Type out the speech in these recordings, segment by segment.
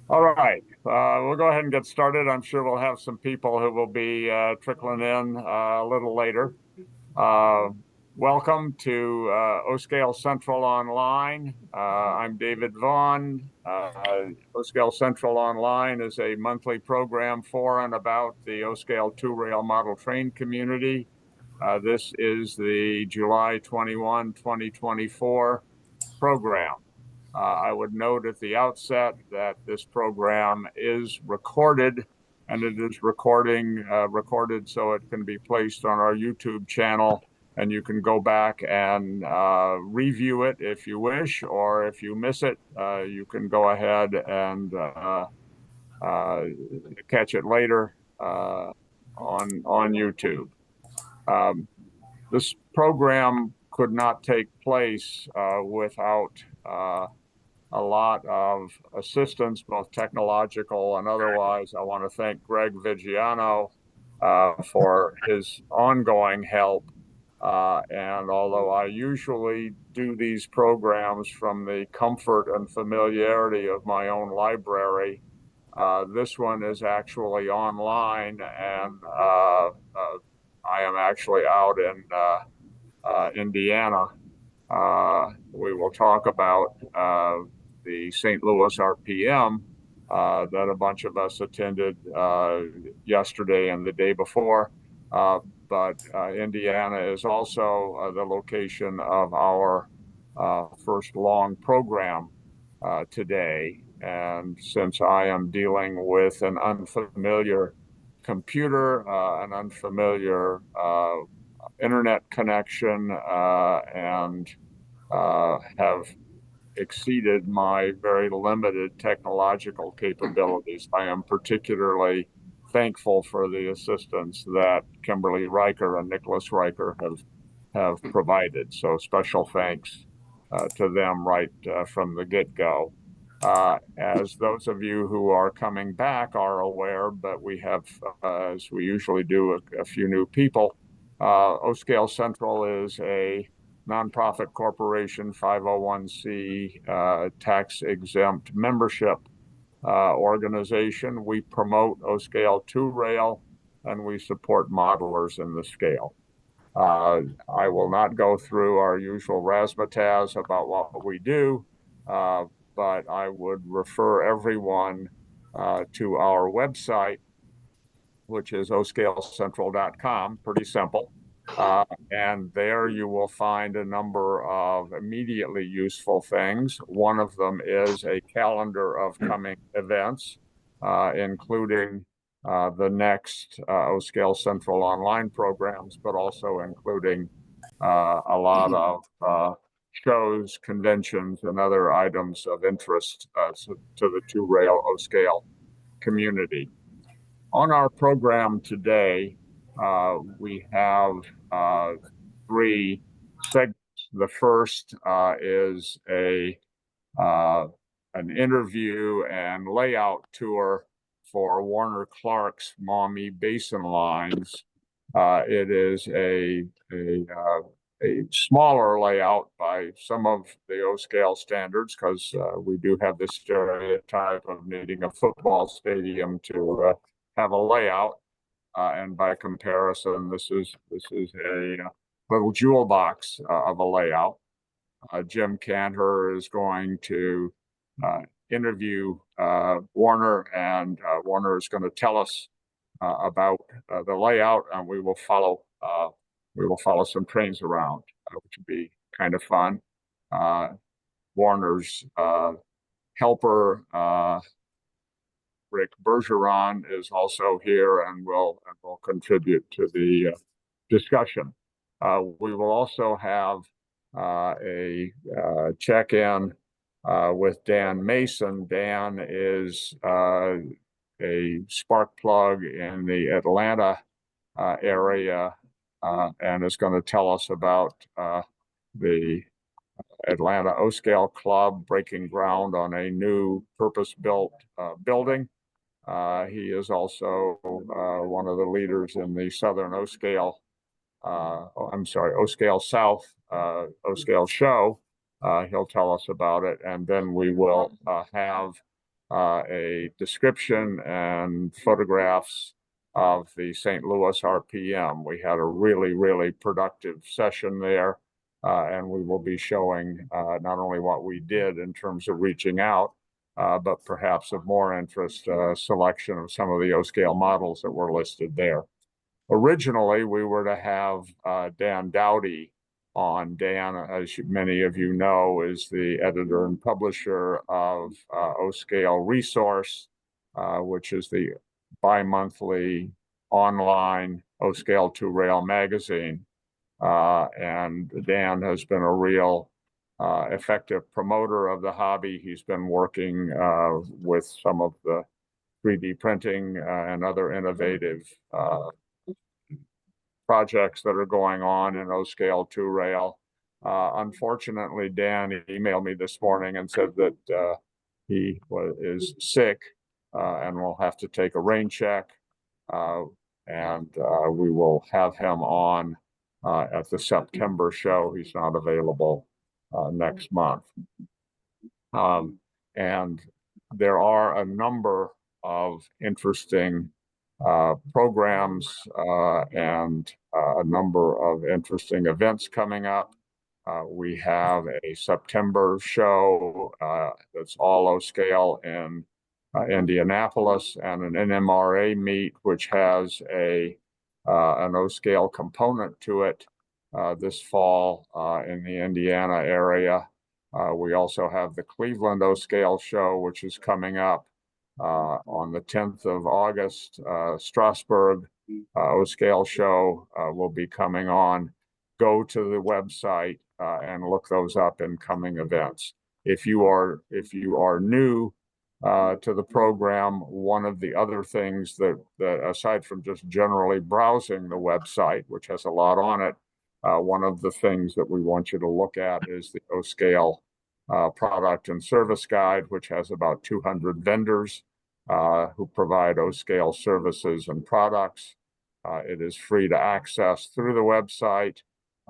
All right, we'll go ahead and get started. I'm sure we'll have some people who will be trickling in a little later. Uh, Welcome to O-Scale Central Online. I'm David Vaughn. O-Scale Central Online is a monthly program for and about the O-Scale two-rail model train community. This is the July 21, 2024 program. I would note at the outset that this program is recorded, and it is recorded so it can be placed on our YouTube channel, and you can go back and review it if you wish, or if you miss it, you can go ahead and catch it later on YouTube. Um, this program could not take place without a lot of assistance, both technological and otherwise. I want to thank Greg Vigiano for his ongoing help. And although I usually do these programs from the comfort and familiarity of my own library, this one is actually online, and I am actually out in Indiana. We will talk about the St. Louis RPM that a bunch of us attended yesterday and the day before. But Indiana is also the location of our first long program today. And since I am dealing with an unfamiliar computer, an unfamiliar internet connection, and have exceeded my very limited technological capabilities. I am particularly thankful for the assistance that Kimberly Riker and Nicholas Riker have provided. So special thanks to them right from the get-go. As those of you who are coming back are aware, but we have, as we usually do, a few new people. O-Scale Central is a nonprofit corporation, 501c, tax-exempt membership organization. We promote O-Scale two-rail, and we support modelers in the scale. I will not go through our usual razzmatazz about what we do, but I would refer everyone to our website, which is oscalecentral.com, pretty simple. And there you will find a number of immediately useful things. One of them is a calendar of coming events, including the next O-Scale Central online programs, but also including a lot of shows, conventions, and other items of interest to the two-rail O-Scale community. On our program today, we have three segments. The first is an interview and layout tour for Warner Clark's Maumee Basin lines. It is a smaller layout by some of the O-Scale standards, because we do have this stereotype of needing a football stadium to have a layout, and by comparison, this is a little jewel box of a layout. Jim Cantor is going to interview Warner, and Warner is going to tell us about the layout, and we will follow some trains around, which would be kind of fun. Warner's helper, Rick Bergeron, is also here and will contribute to the discussion. We will also have a check-in with Dan Mason. Dan is a spark plug in the Atlanta area, and is going to tell us about the Atlanta O-Scale Club breaking ground on a new purpose-built building. He is also one of the leaders in the Southern O-Scale, O-Scale South O-Scale show. He'll tell us about it, and then we will have a description and photographs of the St. Louis RPM. We had a really, really productive session there, and we will be showing not only what we did in terms of reaching out, but perhaps of more interest, selection of some of the O-scale models that were listed there. Originally, we were to have Dan Dowdy on. Dan, as many of you know, is the editor and publisher of O-Scale Resource, which is the bi-monthly online O-Scale 2-Rail magazine. And Dan has been a real effective promoter of the hobby. He's been working with some of the 3D printing and other innovative projects that are going on in O-Scale 2-Rail. Unfortunately, Dan emailed me this morning and said that he is sick and will have to take a rain check. And we will have him on at the September show. He's not available next month. And there are a number of interesting programs and a number of interesting events coming up. We have a September show that's all O-Scale in Indianapolis, and an NMRA meet which has an O-Scale component to it this fall in the Indiana area. We also have the Cleveland O-Scale show, which is coming up on the 10th of August. Strasbourg O-Scale show will be coming on. Go to the website and look those up in coming events. If you are new to the program, one of the other things that aside from just generally browsing the website, which has a lot on it, one of the things that we want you to look at is the O-Scale product and service guide, which has about 200 vendors who provide O-Scale services and products. It is free to access through the website.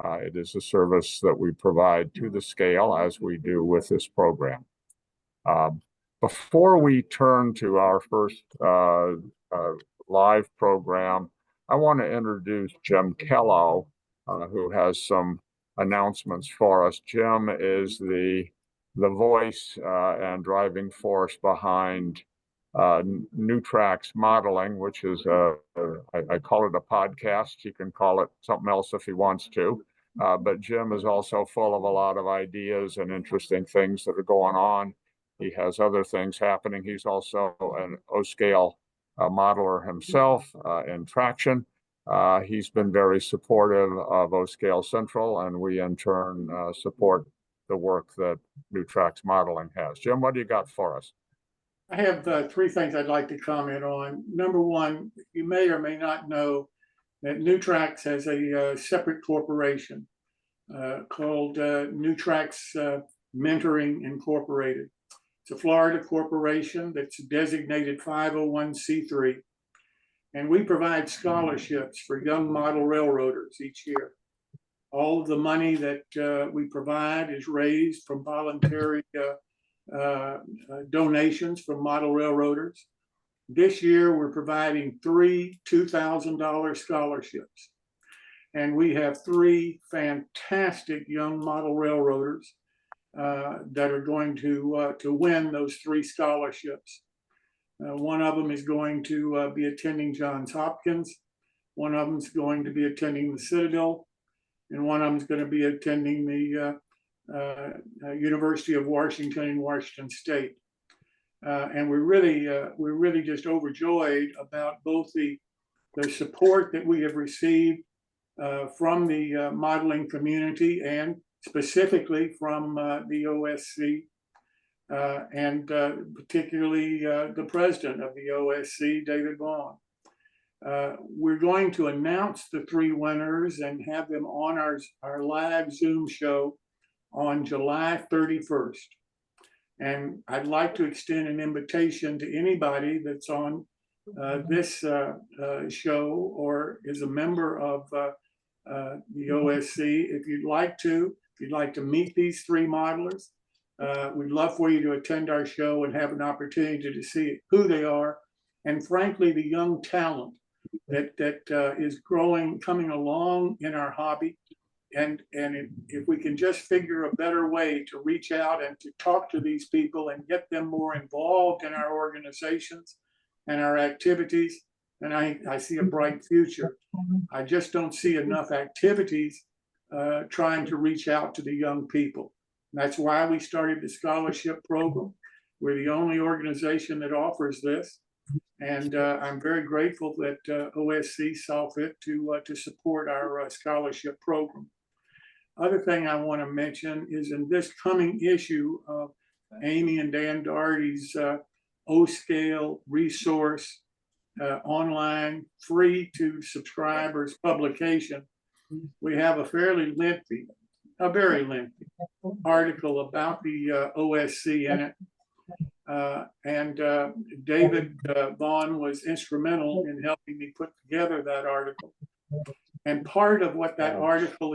It is a service that we provide to the scale, as we do with this program. Before we turn to our first live program, I want to introduce Jim Kello, who has some announcements for us. Jim is the voice and driving force behind Nutrax Modeling, which is I call it a podcast. He can call it something else if he wants to. But Jim is also full of a lot of ideas and interesting things that are going on. He has other things happening. He's also an O-Scale modeler himself in traction. He's been very supportive of O-Scale Central, and we in turn support the work that Nutrax Modeling has. Jim, what do you got for us? I have three things I'd like to comment on. Number one, you may or may not know that Nutrax has a separate corporation called Nutrax Mentoring Incorporated. It's a Florida corporation that's designated 501c3, and we provide scholarships for young model railroaders each year. All of the money that we provide is raised from voluntary donations from model railroaders. This year, we're providing 3 $2,000 scholarships. And we have 3 fantastic young model railroaders that are going to win those 3 scholarships. One of them is going to be attending Johns Hopkins. One of them is going to be attending the Citadel. And one of them is going to be attending the University of Washington in Washington State. And we're really just overjoyed about both the support that we have received from the modeling community, and specifically from the OSC, and particularly the president of the OSC, David Vaughn. We're going to announce the 3 winners and have them on our live Zoom show on July 31st. And I'd like to extend an invitation to anybody that's on this show or is a member of the OSC. If you'd like to meet these 3 modelers, We'd love for you to attend our show and have an opportunity to see who they are, and frankly, the young talent that is growing, coming along in our hobby. And if we can just figure a better way to reach out and to talk to these people and get them more involved in our organizations and our activities, then I see a bright future. I just don't see enough activities trying to reach out to the young people. That's why we started the scholarship program. We're the only organization that offers this. And I'm very grateful that OSC saw fit to support our scholarship program. Other thing I want to mention is in this coming issue of Amy and Dan Doherty's O-Scale resource, online, free to subscribers publication, we have a very lengthy article about the OSC in it. And David Vaughn was instrumental in helping me put together that article. And part of what that article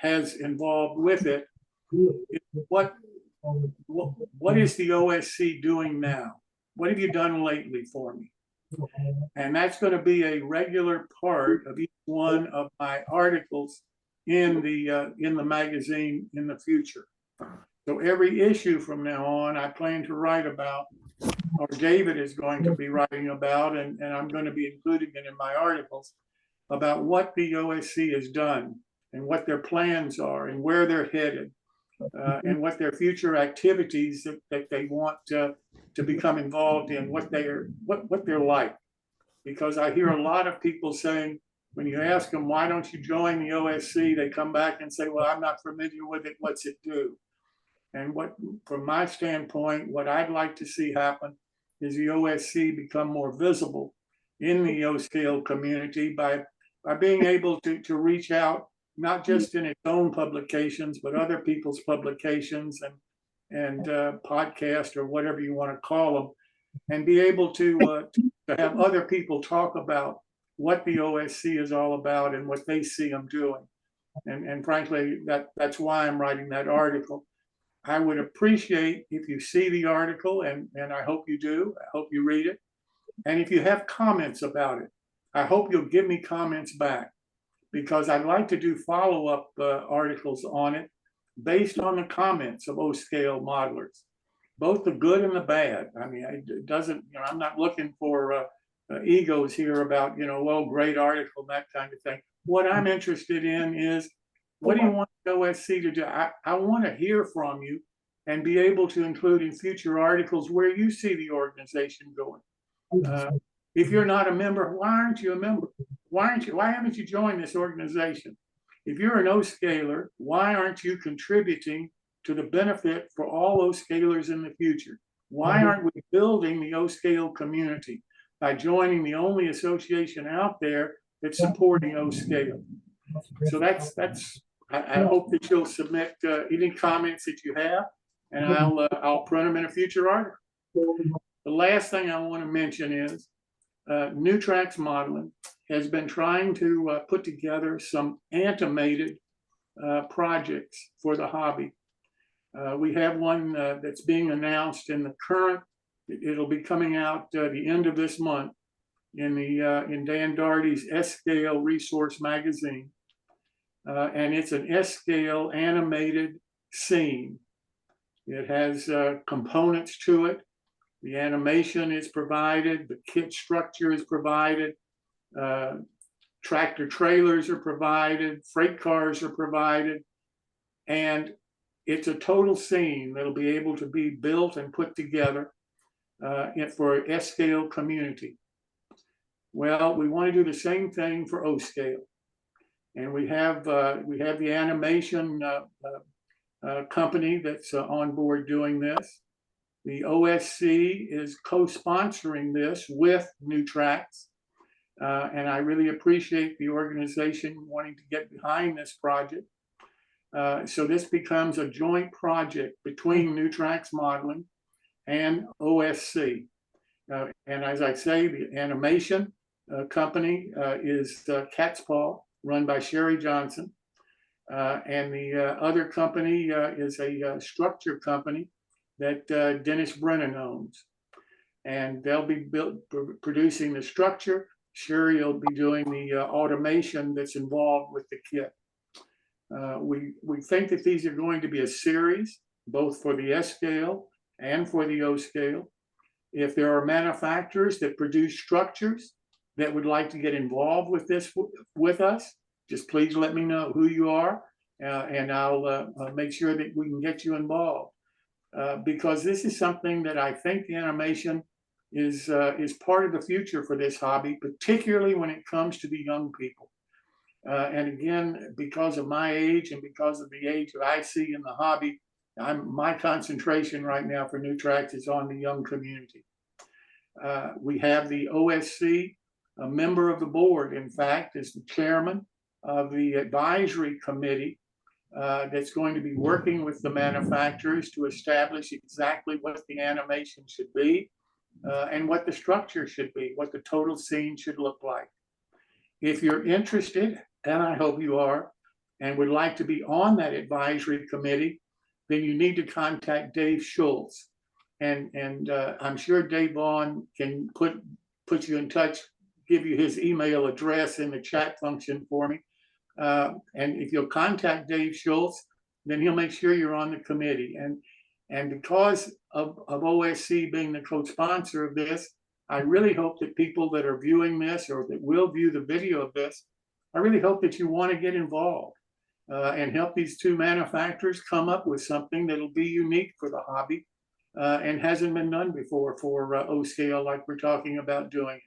has involved with it is what is the OSC doing now? What have you done lately for me? And that's going to be a regular part of each one of my articles in the magazine in the future. So every issue from now on, I plan to write about, or David is going to be writing about, and I'm going to be including it in my articles, about what the OSC has done and what their plans are and where they're headed, and what their future activities that they want to become involved in, what they're like. Because I hear a lot of people saying, when you ask them, why don't you join the OSC, they come back and say, well, I'm not familiar with it, what's it do? And from my standpoint, what I'd like to see happen is the OSC become more visible in the O-Scale community by being able to reach out, not just in its own publications, but other people's publications and podcasts or whatever you want to call them, and be able to have other people talk about what the OSC is all about and what they see them doing. And frankly, that's why I'm writing that article. I would appreciate if you see the article, and I hope you do. I hope you read it. And if you have comments about it, I hope you'll give me comments back, because I'd like to do follow-up articles on it based on the comments of O-Scale modelers, both the good and the bad. I mean, it doesn't, I'm not looking for egos here about, well, great article, that kind of thing. What I'm interested in is, what do you want the OSC to do? I want to hear from you and be able to include in future articles where you see the organization going. If you're not a member, why aren't you a member? Why haven't you joined this organization? If you're an O-Scaler, why aren't you contributing to the benefit for all O-Scalers in the future? Why aren't we building the O-Scale community by joining the only association out there that's supporting O-Scale? So I hope that you'll submit any comments that you have, and I'll print them in a future article. The last thing I want to mention is New Tracks Modeling has been trying to put together some animated projects for the hobby. We have one that's being announced in the current. It'll be coming out the end of this month in Dan Doherty's S-Scale Resource Magazine. And it's an S-Scale animated scene. It has components to it. The animation is provided, the kit structure is provided, tractor trailers are provided, freight cars are provided, and it's a total scene that'll be able to be built and put together for S-Scale community. Well, we want to do the same thing for O-Scale. And we have the animation company that's on board doing this. The OSC is co-sponsoring this with New Tracks. And I really appreciate the organization wanting to get behind this project. So this becomes a joint project between New Tracks Modeling and OSC. And as I say, the animation company is Cat's Paw, run by Sherry Johnson. And the other company is a structure company that Dennis Brennan owns. And they'll be producing the structure. Sherry will be doing the automation that's involved with the kit. We think that these are going to be a series, both for the S scale and for the O scale. If there are manufacturers that produce structures that would like to get involved with this with us, just please let me know who you are, and I'll make sure that we can get you involved. Because this is something that I think animation is part of the future for this hobby, particularly when it comes to the young people. And again, because of my age and because of the age that I see in the hobby, my concentration right now for New Tracks is on the young community. We have the OSC, a member of the board, in fact, is the chairman of the advisory committee that's going to be working with the manufacturers to establish exactly what the animation should be and what the structure should be, what the total scene should look like. If you're interested, and I hope you are, and would like to be on that advisory committee, then you need to contact Dave Schultz. And I'm sure Dave Vaughn can put you in touch, give you his email address in the chat function for me. And if you'll contact Dave Schultz, then he'll make sure you're on the committee. And because of OSC being the co-sponsor of this, I really hope that people that are viewing this or that will view the video of this, I really hope that you want to get involved and help these two manufacturers come up with something that'll be unique for the hobby and hasn't been done before for O-scale like we're talking about doing it.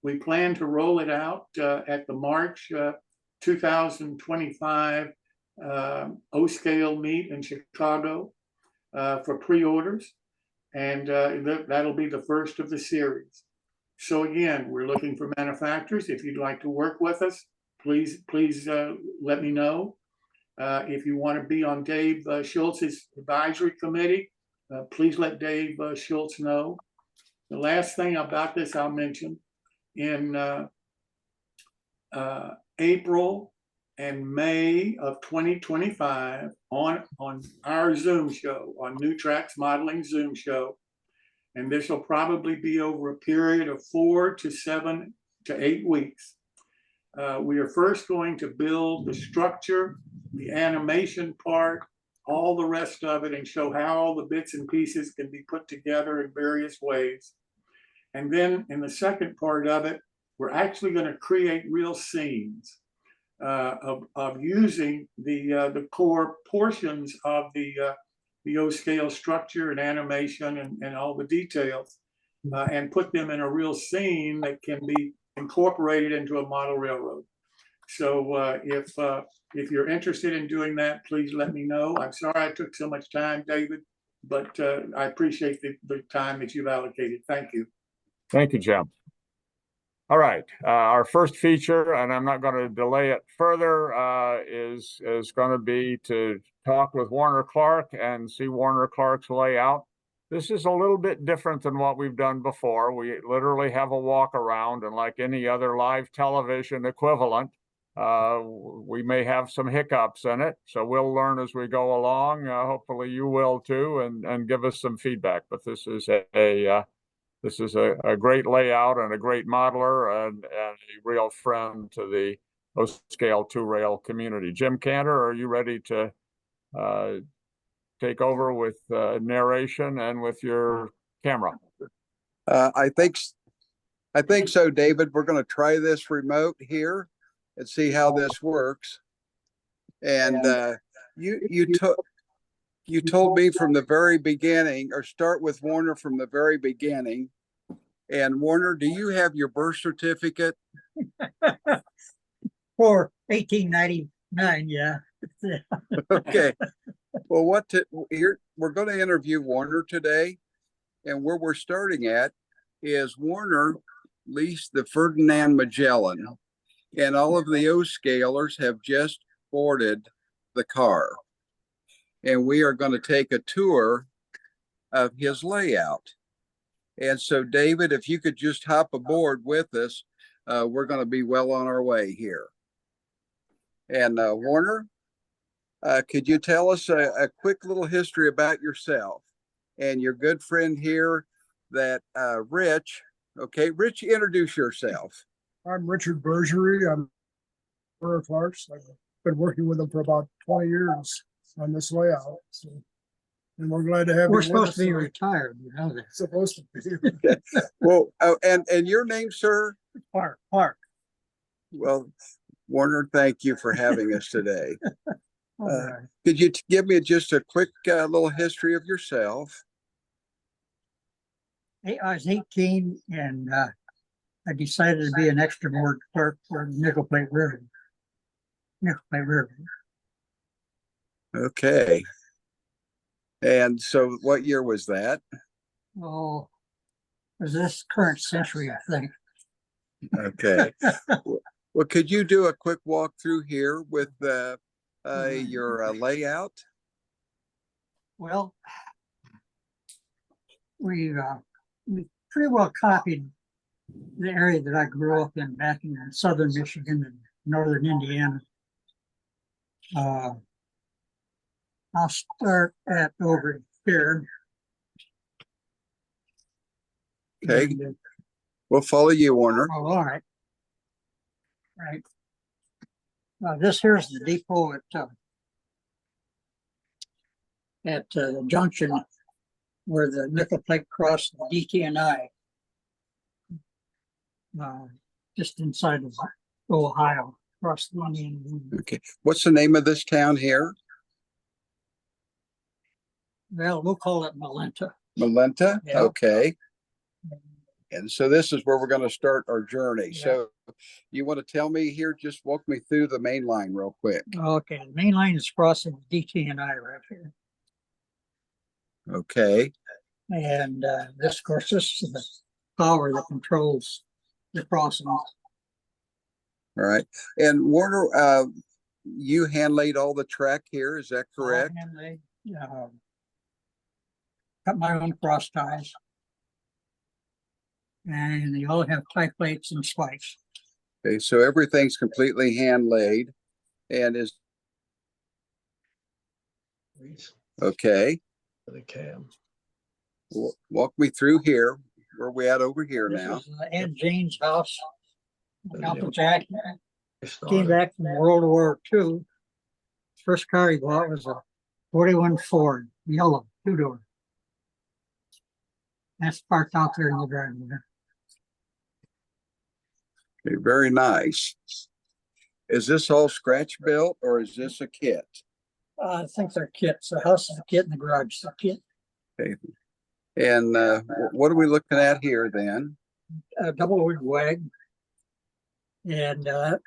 We plan to roll it out at the March 2025 O-scale meet in Chicago for pre-orders. And that'll be the first of the series. So again, we're looking for manufacturers. If you'd like to work with us, please let me know. If you want to be on Dave Schultz's advisory committee, please let Dave Schultz know. The last thing about this I'll mention, in April and May of 2025 on our Zoom show, on New Tracks Modeling Zoom show, and this will probably be over a period of 4 to 7 to 8 weeks. We are first going to build the structure, the animation part, all the rest of it, and show how all the bits and pieces can be put together in various ways. And then in the second part of it, we're actually going to create real scenes of using the core portions of the O-scale structure and animation and all the details and put them in a real scene that can be incorporated into a model railroad. So if you're interested in doing that, please let me know. I'm sorry I took so much time, David, but I appreciate the time that you've allocated. Thank you. Thank you, Jim. All right, our first feature, and I'm not going to delay it further, is going to be to talk with Warner Clark and see Warner Clark's layout. This is a little bit different than what we've done before. We literally have a walk around, and like any other live television equivalent, we may have some hiccups in it. So we'll learn as we go along. Hopefully you will too, and give us some feedback. But this is a great layout and a great modeler and a real friend to the O-scale two-rail community. Jim Cantor, are you ready to take over with narration and with your camera? I think so, David. We're going to try this remote here and see how this works. And you told me from the very beginning, or start with Warner from the very beginning. And Warner, do you have your birth certificate? For 1899, yeah. Okay. Well, we're going to interview Warner today. And where we're starting at is Warner leased the Ferdinand Magellan. And all of the O-scalers have just boarded the car. And we are going to take a tour of his layout. And so, David, if you could just hop aboard with us, we're going to be well on our way here. And Warner, Could you tell us a quick little history about yourself and your good friend here, that Rich? Okay, Rich, introduce yourself. I'm Richard Bergery. I'm Burr Clark's. I've been working with them for about 20 years on this layout. So, and we're glad to have We're you with supposed us to be today. retired, you know that. Supposed to be. Well, and your name, sir? Park. Well, Warner, thank you for having us today. All right. Could you give me just a quick little history of yourself? I was 18 and I decided to be an extra board clerk for Nickel Plate River. Nickel Plate River. Okay. And so what year was that? Oh, it was this current century, I think. Okay. Well, could you do a quick walkthrough here with your layout? Well, we pretty well copied the area that I grew up in back in southern Michigan and northern Indiana. I'll start at over here. Okay. And, We'll follow you, Warner. oh, all right. Right. This here's the depot at the junction where the nickel plate crossed the DT and I. Just inside of Ohio, across the Indian. Okay. What's the name of this town here? Well, we'll call it Malenta. Malenta? Yeah. Okay. And so this is where we're going to start our journey. Yeah. So you want to tell me here, just walk me through the main line real quick. Okay, the main line is crossing DT and I right here. Okay. And this, of course, this is the power that controls the crossing. All right. And Warner, you hand laid all the track here, is that correct? And they cut my own cross ties. And they all have tie plates and spikes. Okay, so everything's completely hand laid and is okay. The cam. Walk me through here. Where are we at over here This now? is Aunt Jane's house. Uncle Jack came Came back from World War II. First car he bought was a 41 Ford, yellow, two-door. That's parked out there in the driveway. Okay, very nice. Is this all scratch built or is this a kit? I think they're kits. The house is a kit and the garage is a kit. Okay. And what are we looking at here then? A double wig wag. And that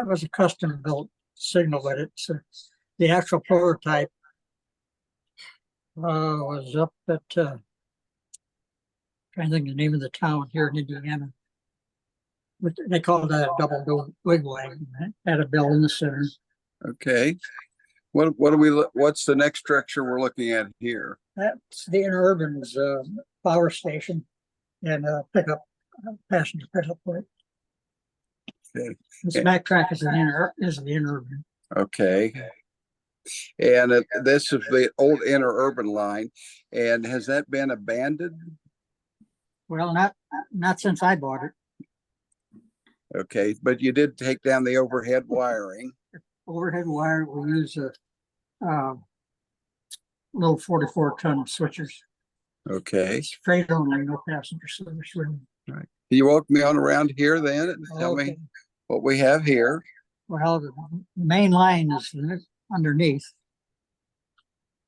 was a custom built signal, but it's the actual prototype was up at trying to think of the name of the town here in Indiana. But they called that a double wig wag. Had a bell in the center. Okay. What do we what's the next structure we're looking at here? That's the Interurban's power station and pickup passenger pickup point. Okay. This backtrack is the Interurban. Okay. And this is the old interurban line. And has that been abandoned? Well, not since I bought it. Okay, but you did take down the overhead wiring. Overhead wire, we use a little 44-ton switchers. Okay. It's freight only, no passenger service. Really. Can you walk me on around here then and tell me what we have here? Well, the main line is underneath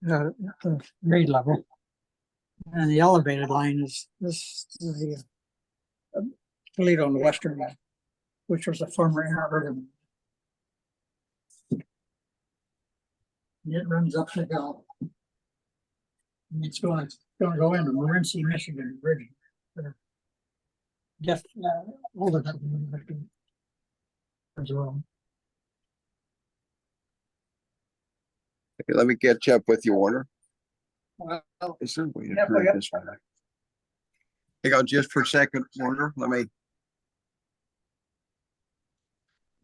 the grade level. And the elevated line is the Toledo on the western line, which was a former interurban. It runs up the hill. And it's going to go into Morenci, Michigan Bridge. Just older than as well. Okay, let me catch up with you, Warner. Well, Is there a way to Yep, turn yep. this one? Hang on just for a second, Warner. Let me.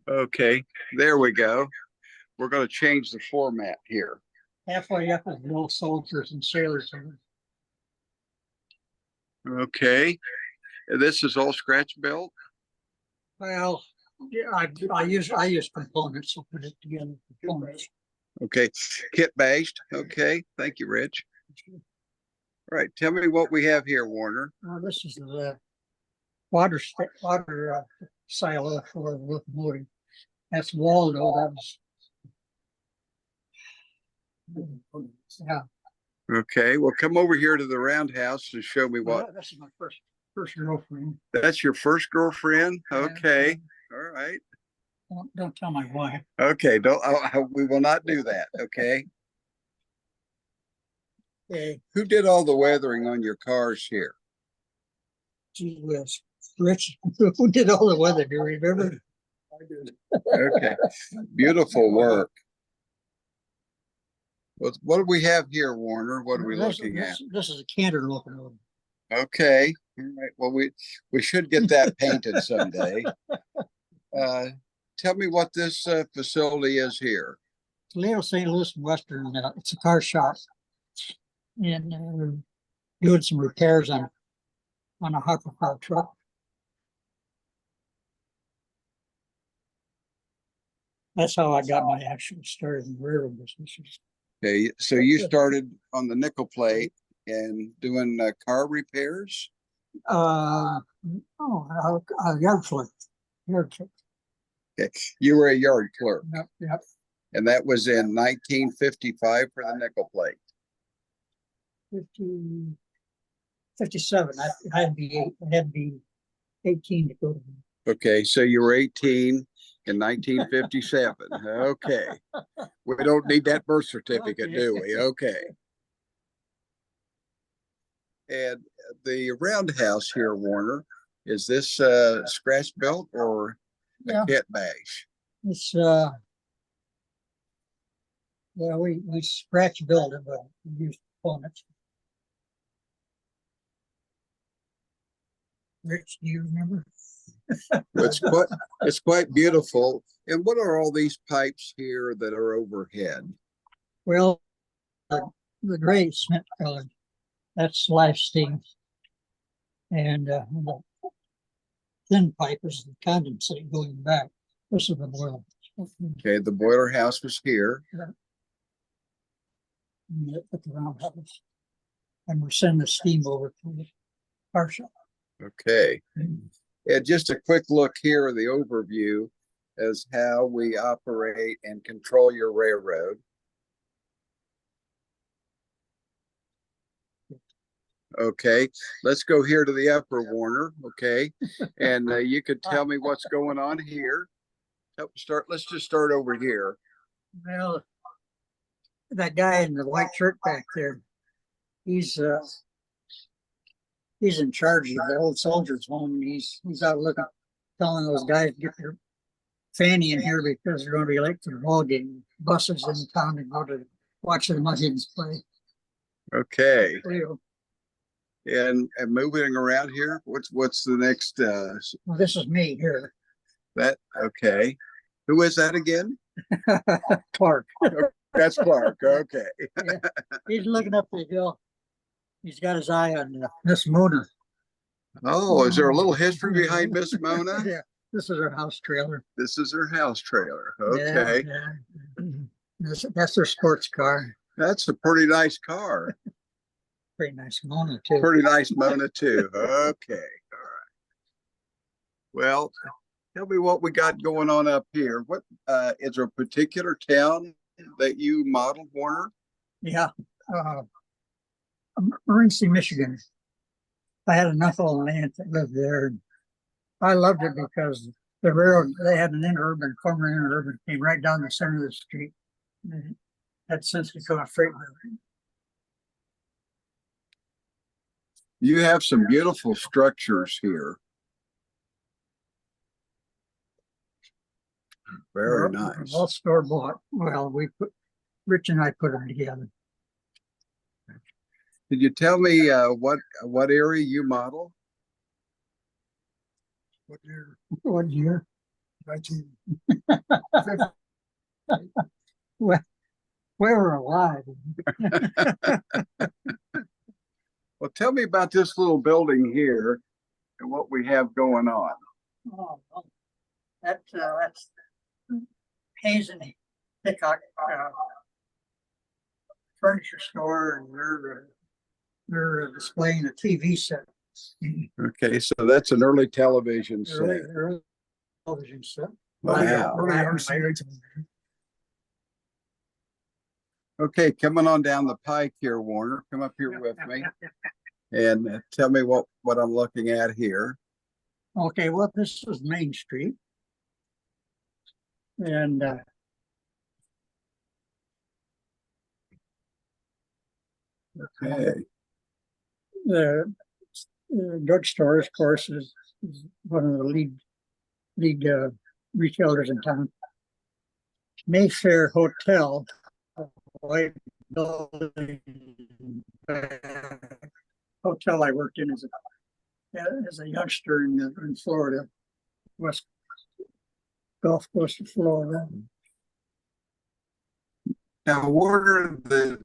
Okay, there we go. we're going to change the format here. Halfway up is little soldiers and sailors. Okay. And this is all scratch built? Well, yeah, I use components to put it together. Components. Okay. Kit based. Okay. Thank you, Rich. All right. Tell me what we have here, Warner. This is the water silo for the locomotive. That's Waldo. Yeah. Okay. Well, come over here to the roundhouse and show me what. This is my first girlfriend. That's your first girlfriend? Okay. All right. Don't tell my wife. Okay. Don't. We will not do that. Okay. Okay. Who did all the weathering on your cars here? Gee whiz. Rich, who did all the weather? Do you remember? I did. Okay. Beautiful work. What do we have here, Warner? What are we looking at? This is a canter locomotive. Okay. All right. Well, we should get that painted someday. Tell me what this facility is here. Toledo, St. Louis, and Western. It's a car shop, and we're doing some repairs on a hopper car truck. That's how I got my actual start in the railroad business. Okay, so you started on the nickel plate and doing car repairs? A yard clerk. Yard clerk. Okay, you were a yard clerk, Yep. and that was in 1955 for the nickel plate. 57. I had to be 18 to go to them. Okay, so you were 18 in 1957. Okay, we don't need that birth certificate, do we? Okay. And the roundhouse here, Warner, is this scratch built or a kit bash? It's we scratch build it, but we use components. Rich, do you remember? It's quite beautiful. And what are all these pipes here that are overhead? Well, the gray cement color, that's live steam. And the thin pipe is the condensate going back. This is the boiler. Okay, the boiler house was here. At the roundhouse. And we're sending the steam over to the car shop. Okay. And just a quick look here at the overview as how we operate and control your railroad. Okay, let's go here to the upper, Warner. Okay, and you could tell me what's going on here. Let's just start over here. Well, that guy in the white shirt back there, he's in charge of the old soldiers' home, and he's out looking, telling those guys to get their fanny in here because they're going to be late to the ball game. Buses in town to go to watch the Muggins play. Okay. Well, And moving around here, what's the next? this is me here. That okay. Who is that again? Clark. That's Clark. Okay. Yeah. He's looking up the hill. He's got his eye on Miss Mona. Oh, is there a little history behind Miss Mona? Yeah, this is her house trailer. This is her house trailer. Okay. Yeah. That's her sports car. That's a pretty nice car. Pretty nice Mona too. Pretty nice Mona too. Okay. All right. Well, tell me what we got going on up here. What is there a particular town that you modeled, Warner? Yeah. Morenci, Michigan. I had enough of land that lived there. I loved it because the railroad, they had an interurban, former interurban, came right down the center of the street. And it had since become a freight railroad. You have some beautiful structures here. Very nice. All store bought. Well, Rich and I put them together. Could you tell me what area you model? What year? What year? 19. we were alive. Well, tell me about this little building here and what we have going on. Oh, oh, that's Hayes and Hickok furniture store, and they're displaying a TV set. Okay, so that's an early television Early, set. early television set. Wow. Early Black and RCA white. television. Okay, coming on down the pike here, Warner, come up here with me and tell me what I'm looking at here. Okay, well, this is Main Street. And Okay, the drugstore, of course, is one of the lead retailers in town. Mayfair Hotel, a white building, hotel I worked in as a youngster in Florida, Gulf Coast of Florida. now Warner, the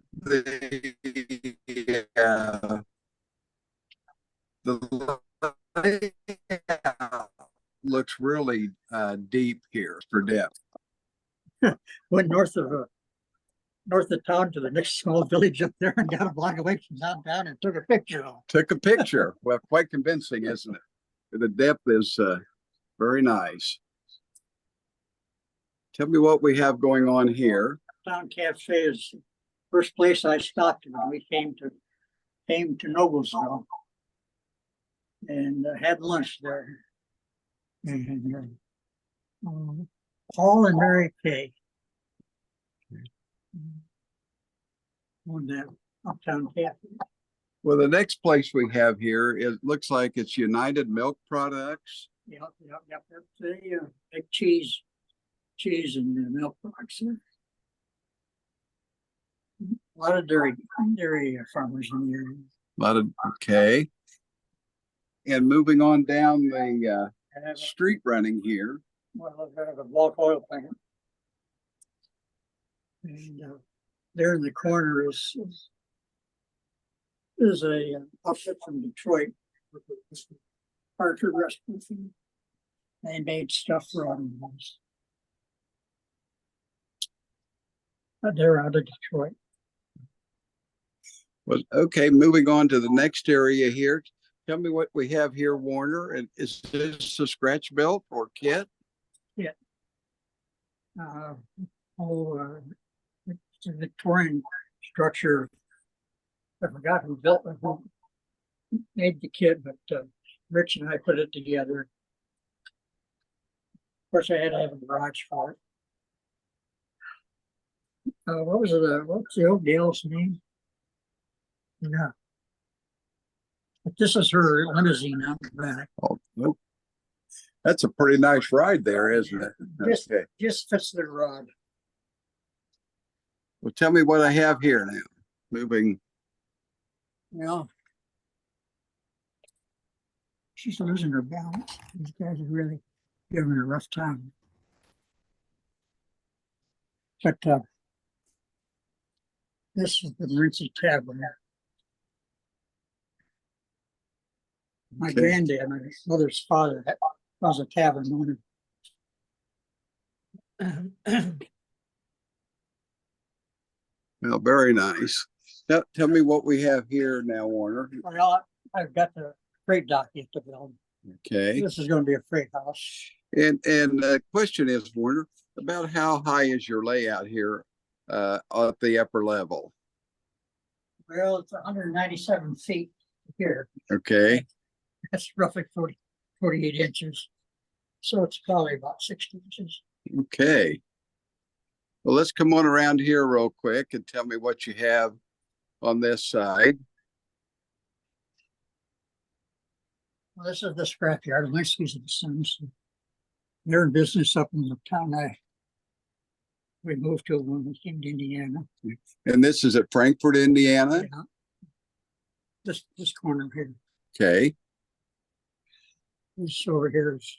layout looks really deep here for depth. Went north of town to the next small village up there and got a block away from downtown and took a picture of it. Took a picture. Well, quite convincing, isn't it? The depth is very nice. Tell me what we have going on here. Town Cafe is the first place I stopped when we came to Noblesville and had lunch there. And Paul and Mary Kay on that Uptown Cafe. Well, the next place we have here, it looks like it's United Milk Products. Yep. That's the big cheese and milk products there. A lot of dairy farmers in the area. A lot of, okay. And moving on down the And have street running here. a bulk oil plant. And there in the corner is a outfit from Detroit, Hartford Rasputin. They made stuff for automobiles. But they're out of Detroit. Well, okay, moving on to the next area here. Tell me what we have here, Warner. And is this a scratch built or kit? It's a Victorian structure. I forgot who made the kit, but Rich and I put it together. Of course, I had to have a garage for it. What's the old gal's name? Yeah. But this is her limousine out the back. Oh, nope. That's a pretty nice ride there, isn't it? Okay. Just fits the garage. Well, tell me what I have here now. Moving. Well, she's losing her balance. These guys are really giving her a rough time. But this is the Morency Tavern. My Okay. granddad, my mother's father, was a tavern owner. Well, very nice. Tell me what we have here now, Warner. Well, I've got the freight dock yet to build. Okay. This is going to be a freight house. And the question is, Warner, about how high is your layout here at the upper level? Well, it's 197 feet here. Okay. That's roughly 48 inches. So it's probably about 60 inches. Okay. Well, let's come on around here real quick and tell me what you have on this side. Well, this is the scrapyard. Linksky's and Sons. They're in business up in the town we moved to when we came to Indiana. And this is at Frankfort, Indiana. Yeah. This corner here. Okay. This over here is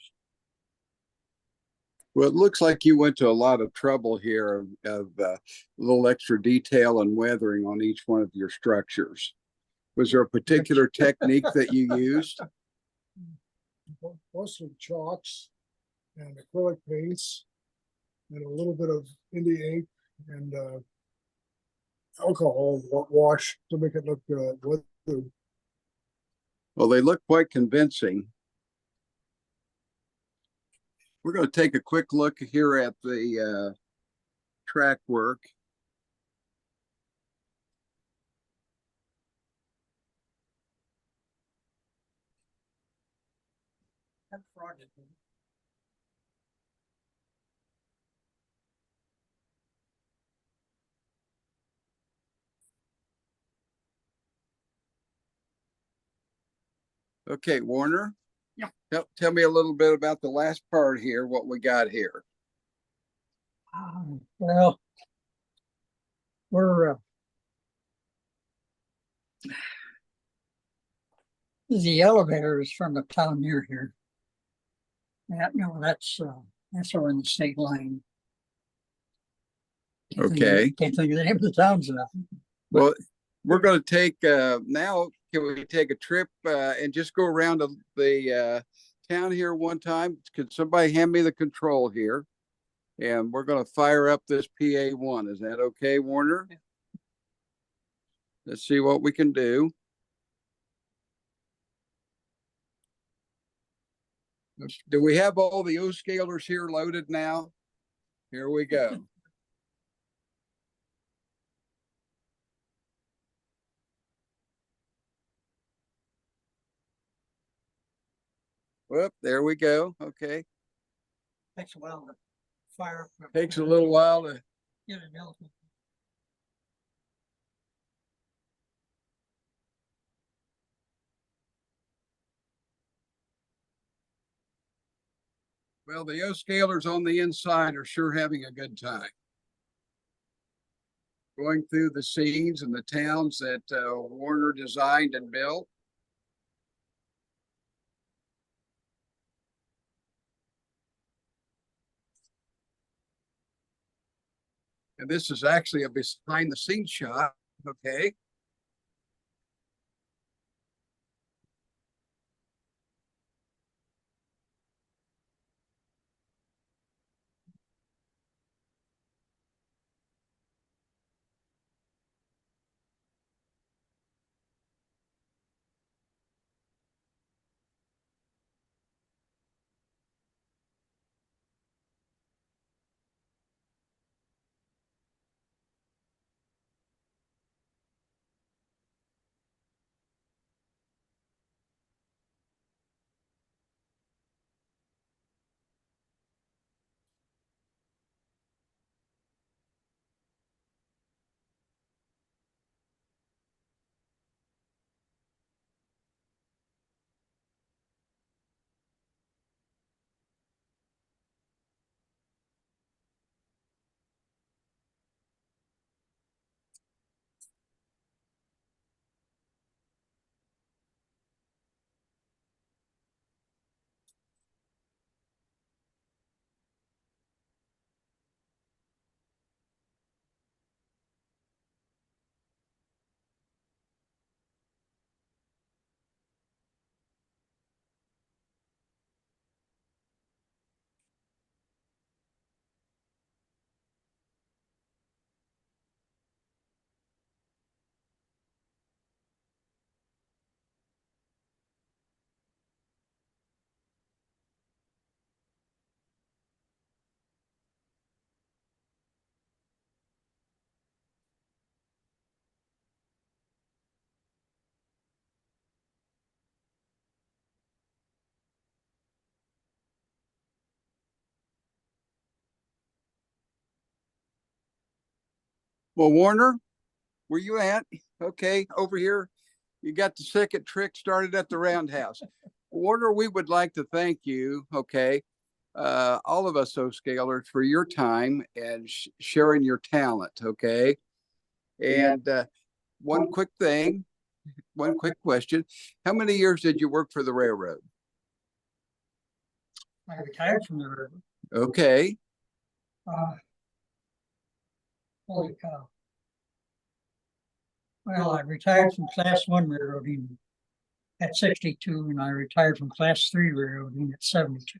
Well, it looks like you went to a lot of trouble here of a little extra detail and weathering on each one of your structures. Was there a particular technique that you used? Mostly chalks and acrylic paints and a little bit of India ink and alcohol wash to make it look good. Well, they look quite convincing. We're going to take a quick look here at the track work. Okay, Warner. Yeah. Tell me a little bit about the last part here, what we got here. Well, we're the elevator is from the town near here. That's over in the state line. Okay. Can't think of the name of the towns now. Well, we're going to take now. Can we take a trip and just go around the town here one time? Could somebody hand me the control here? And we're going to fire up this PA1. Is that okay, Warner? Yeah. Let's see what we can do. Do we have all the O-scalers here loaded now? Here we go. Whoop, there we go. Okay. Takes a while to fire. Takes a little while to get it built. Well, the O-scalers on the inside are sure having a good time. Going through the scenes and the towns that Warner designed and built. And this is actually a behind the scenes shot, okay? Well, Warner, where you at? Okay, over here. You got the second trick started at the roundhouse. Warner, we would like to thank you, okay, all of us O-scalers for your time and sharing your talent, okay? And one quick question. How many years did you work for the railroad? I retired from the railroad. Okay. Holy cow. Well, I retired from class 1 railroading at 62, and I retired from class 3 railroading at 72.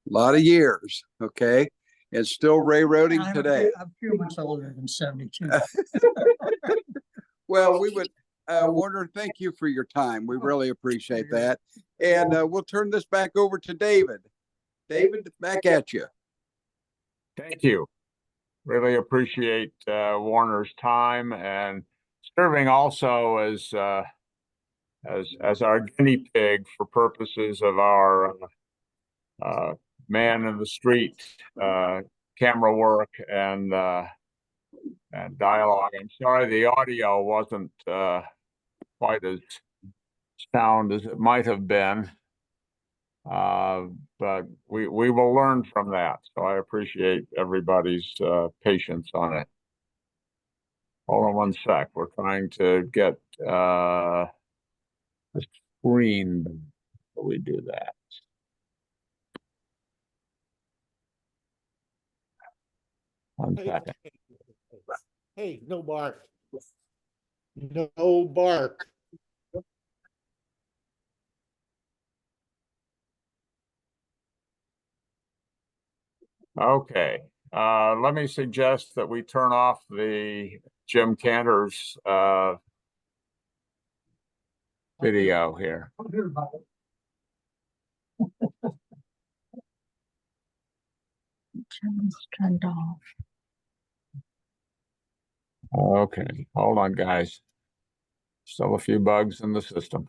A lot of years. Okay. And still railroading I'm today. a few months older than 72. Well, we would, Warner, thank you for your time. We really appreciate that. And we'll turn this back over to David. David, back at you. Thank you. Really appreciate Warner's time and serving also as our guinea pig for purposes of our man in the street camera work and dialogue. I'm sorry the audio wasn't quite as sound as it might have been, but we will learn from that. So I appreciate everybody's patience on it. Hold on one sec. We're trying to get the screen. How do we do that? One second. Hey, no bark. No bark. Okay. Let me suggest that we turn off the Jim Cantor's video here. Turned off. Okay, hold on, guys. Still a few bugs in the system.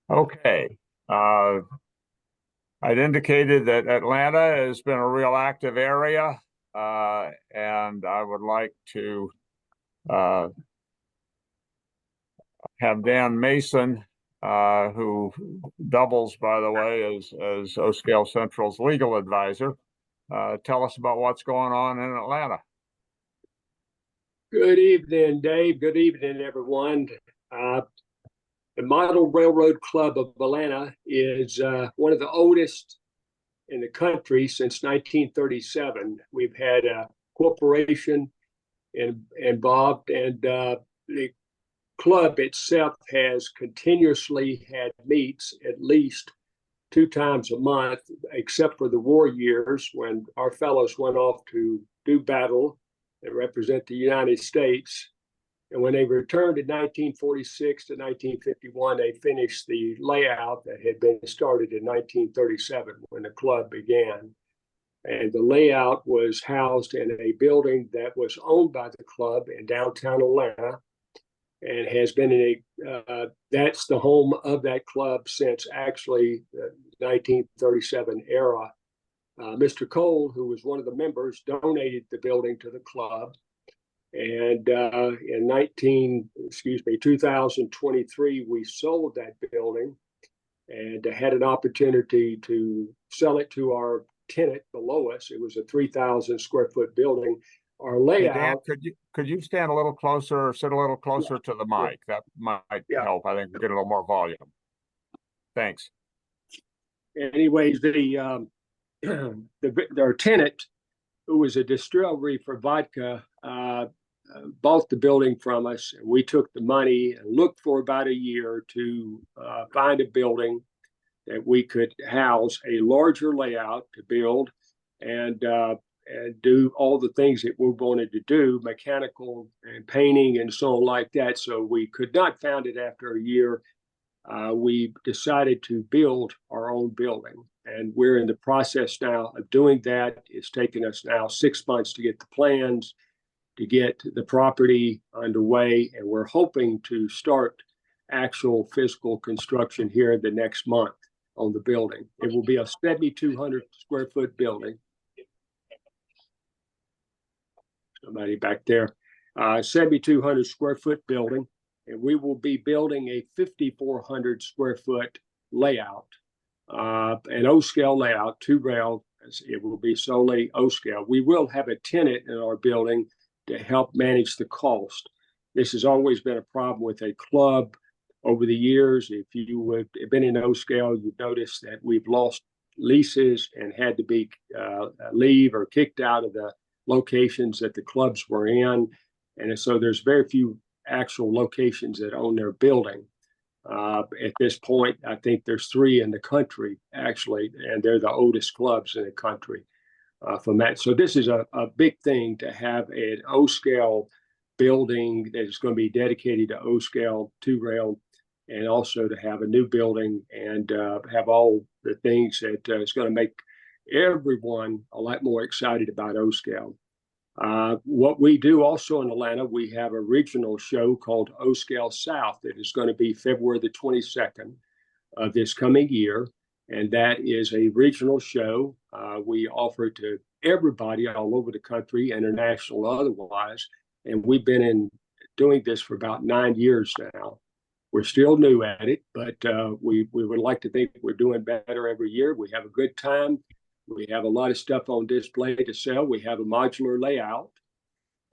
Okay. I'd indicated that Atlanta has been a real active area, and I would like to have Dan Mason, who doubles, by the way, as O'Scale Central's legal advisor, tell us about what's going on in Atlanta. Good evening, Dave. Good evening, everyone. The Model Railroad Club of Atlanta is one of the oldest in the country since 1937. We've had a corporation involved, and the club itself has continuously had meets at least 2 times a month, except for the war years when our fellows went off to do battle and represent the United States. And when they returned in 1946 to 1951, they finished the layout that had been started in 1937 when the club began. And the layout was housed in a building that was owned by the club in downtown Atlanta and has been in that's the home of that club since actually the 1937 era. Mr. Cole, who was one of the members, donated the building to the club. And in 2023, we sold that building and had an opportunity to sell it to our tenant below us. It was a 3,000 square foot building. Our layout. Hey Dan, could you stand a little closer or sit a little closer to the mic? That might help. I think we get a little more volume. Thanks. Anyways, our tenant, who was a distillery for vodka, bought the building from us. And we took the money and looked for about a year to find a building that we could house a larger layout to build and do all the things that we wanted to do, mechanical and painting and so on like that. So we could not find it after a year. We decided to build our own building. And we're in the process now of doing that. It's taken us now 6 months to get the plans, to get the property underway, and we're hoping to start actual physical construction here in the next month on the building. It will be a 7,200 square foot building. Somebody back there, 7,200 square foot building, and we will be building a 5,400 square foot layout, an O-scale layout, 2 rail It will be solely O-scale. We will have a tenant in our building to help manage the cost. This has always been a problem with a club over the years. If you have been in O-scale, you've noticed that we've lost leases and had to be leave or kicked out of the locations that the clubs were in. And so there's very few actual locations that own their building. At this point, I think there's 3 in the country, actually, and they're the oldest clubs in the country from that. So this is a big thing to have an O-scale building that is going to be dedicated to O-scale 2-rail, and also to have a new building and have all the things that is going to make everyone a lot more excited about O-scale. What we do also in Atlanta, we have a regional show called O-scale South that is going to be February the 22nd of this coming year. And that is a regional show. We offer to everybody all over the country, international otherwise. And we've been doing this for about 9 years now. We're still new at it, but we would like to think we're doing better every year. We have a good time. We have a lot of stuff on display to sell. We have a modular layout,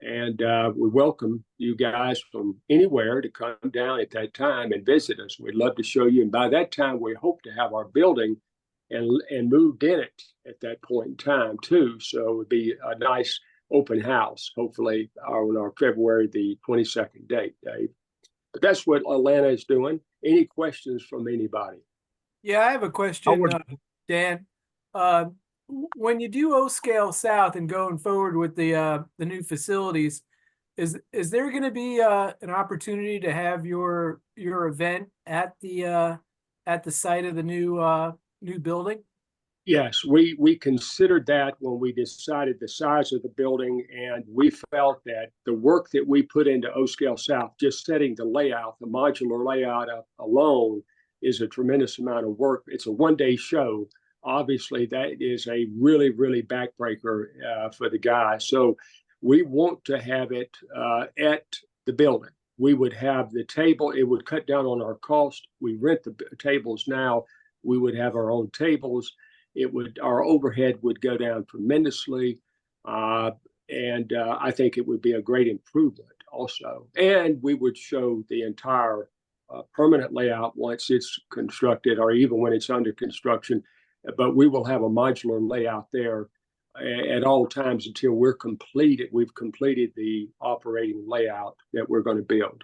and we welcome you guys from anywhere to come down at that time and visit us. We'd love to show you. And by that time, we hope to have our building and moved in it at that point in time too. So it would be a nice open house, hopefully on our February the 22nd date, Dave. But that's what Atlanta is doing. Any questions from anybody? Yeah, I have a question, Dan. When you do O-scale South and going forward with the new facilities, is there going to be an opportunity to have your event at the site of the new building? Yes, we considered that when we decided the size of the building, and we felt that the work that we put into O-scale South, just setting the layout, the modular layout up alone, is a tremendous amount of work. It's a one-day show. Obviously, that is a really, really backbreaker for the guys. So we want to have it at the building. We would have the table. It would cut down on our cost. We rent the tables now. We would have our own tables. Our overhead would go down tremendously. And I think it would be a great improvement also. And we would show the entire permanent layout once it's constructed, or even when it's under construction. But we will have a modular layout there at all times until we've completed the operating layout that we're going to build.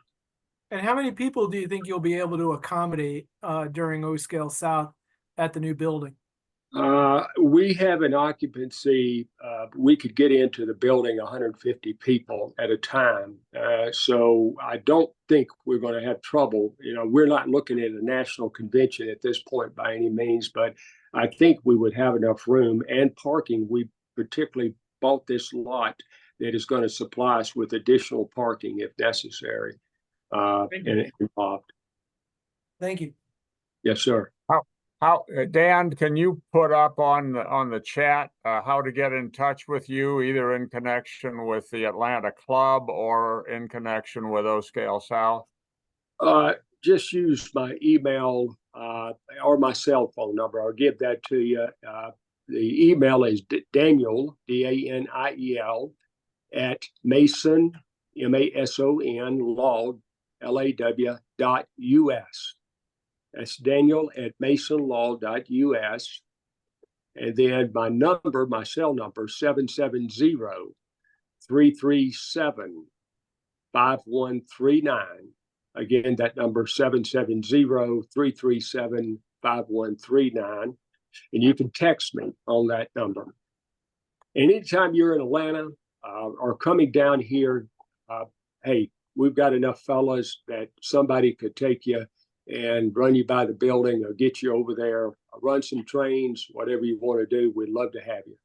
And how many people do you think you'll be able to accommodate during O-scale South at the new building? We have an occupancy. We could get into the building 150 people at a time. So I don't think we're going to have trouble. We're not looking at a national convention at this point by any means, but I think we would have enough room and parking. We particularly bought this lot that is going to supply us with additional parking if necessary and involved. Thank you. Yes, sir. How Dan, can you put up on the chat how to get in touch with you, either in connection with the Atlanta Club or in connection with O-scale South? Just use my email or my cell phone number. I'll give that to you. The email is Daniel, DANIEL, at Mason, MASON, law, LAW.US. That's Daniel at masonlaw.us. And then my cell number, 770-337-5139. Again, that number, 770-337-5139. And you can text me on that number. Anytime you're in Atlanta or coming down here, hey, we've got enough fellas that somebody could take you and run you by the building or get you over there, run some trains, whatever you want to do. We'd love to have you.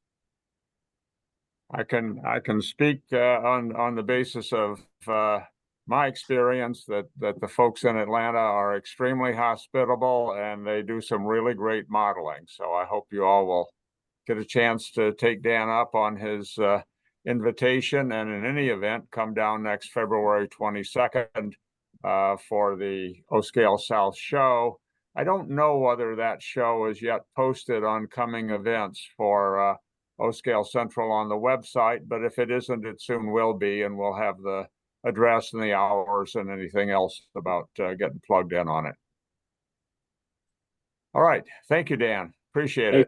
I can speak on the basis of my experience that the folks in Atlanta are extremely hospitable, and they do some really great modeling. So I hope you all will get a chance to take Dan up on his invitation, and in any event, come down next February 22nd for the O-scale South show. I don't know whether that show is yet posted on coming events for O-Scale Central on the website, but if it isn't, it soon will be, and we'll have the address and the hours and anything else about getting plugged in on it. All right. Thank you, Dan. Appreciate it.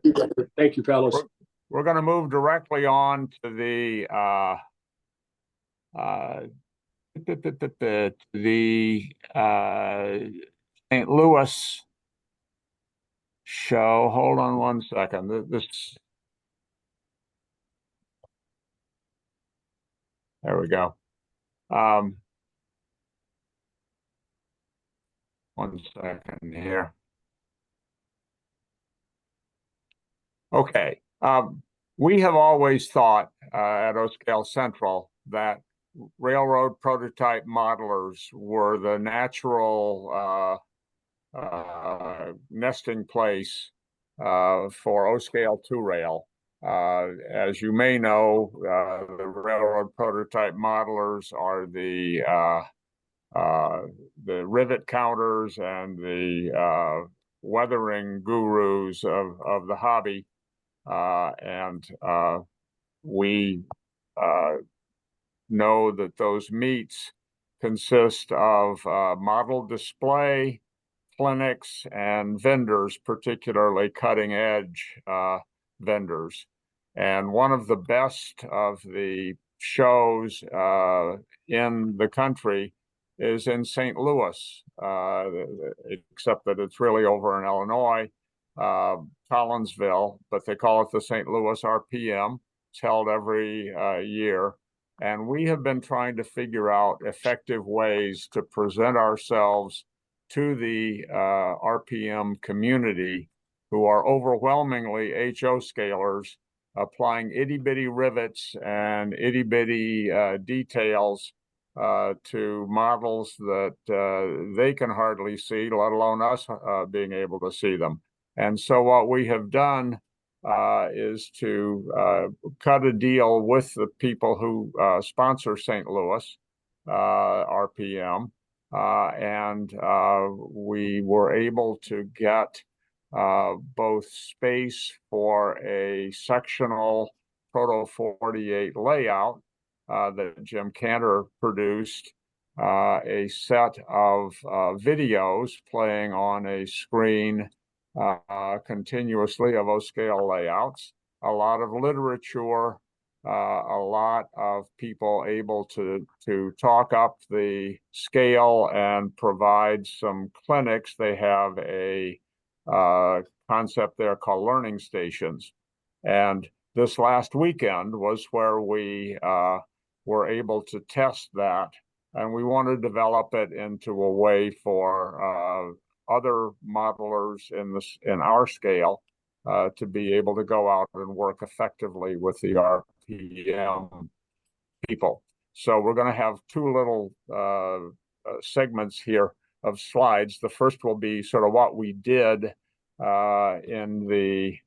Thank you, fellas. We're going to move directly on to the St. Louis show. Hold on one second. There we go. One second here. Okay. We have always thought at O-Scale Central that railroad prototype modelers were the natural nesting place for O-Scale 2-rail. As you may know, the railroad prototype modelers are the rivet counters and the weathering gurus of the hobby. And we know that those meets consist of model display, clinics, and vendors, particularly cutting edge vendors. And one of the best of the shows in the country is in St. Louis, except that it's really over in Illinois, Collinsville, but they call it the St. Louis RPM. It's held every year. And we have been trying to figure out effective ways to present ourselves to the RPM community, who are overwhelmingly HO scalers, applying itty-bitty rivets and itty-bitty details to models that they can hardly see, let alone us being able to see them. And so what we have done is to cut a deal with the people who sponsor St. Louis RPM, and we were able to get both space for a sectional Proto 48 layout that Jim Cantor produced, a set of videos playing on a screen continuously of O-Scale layouts, a lot of literature, a lot of people able to talk up the scale and provide some clinics. They have a concept there called learning stations. And this last weekend was where we were able to test that. And we want to develop it into a way for other modelers in our scale to be able to go out and work effectively with the RPM people. So we're going to have two little segments here of slides. The first will be sort of what we did in the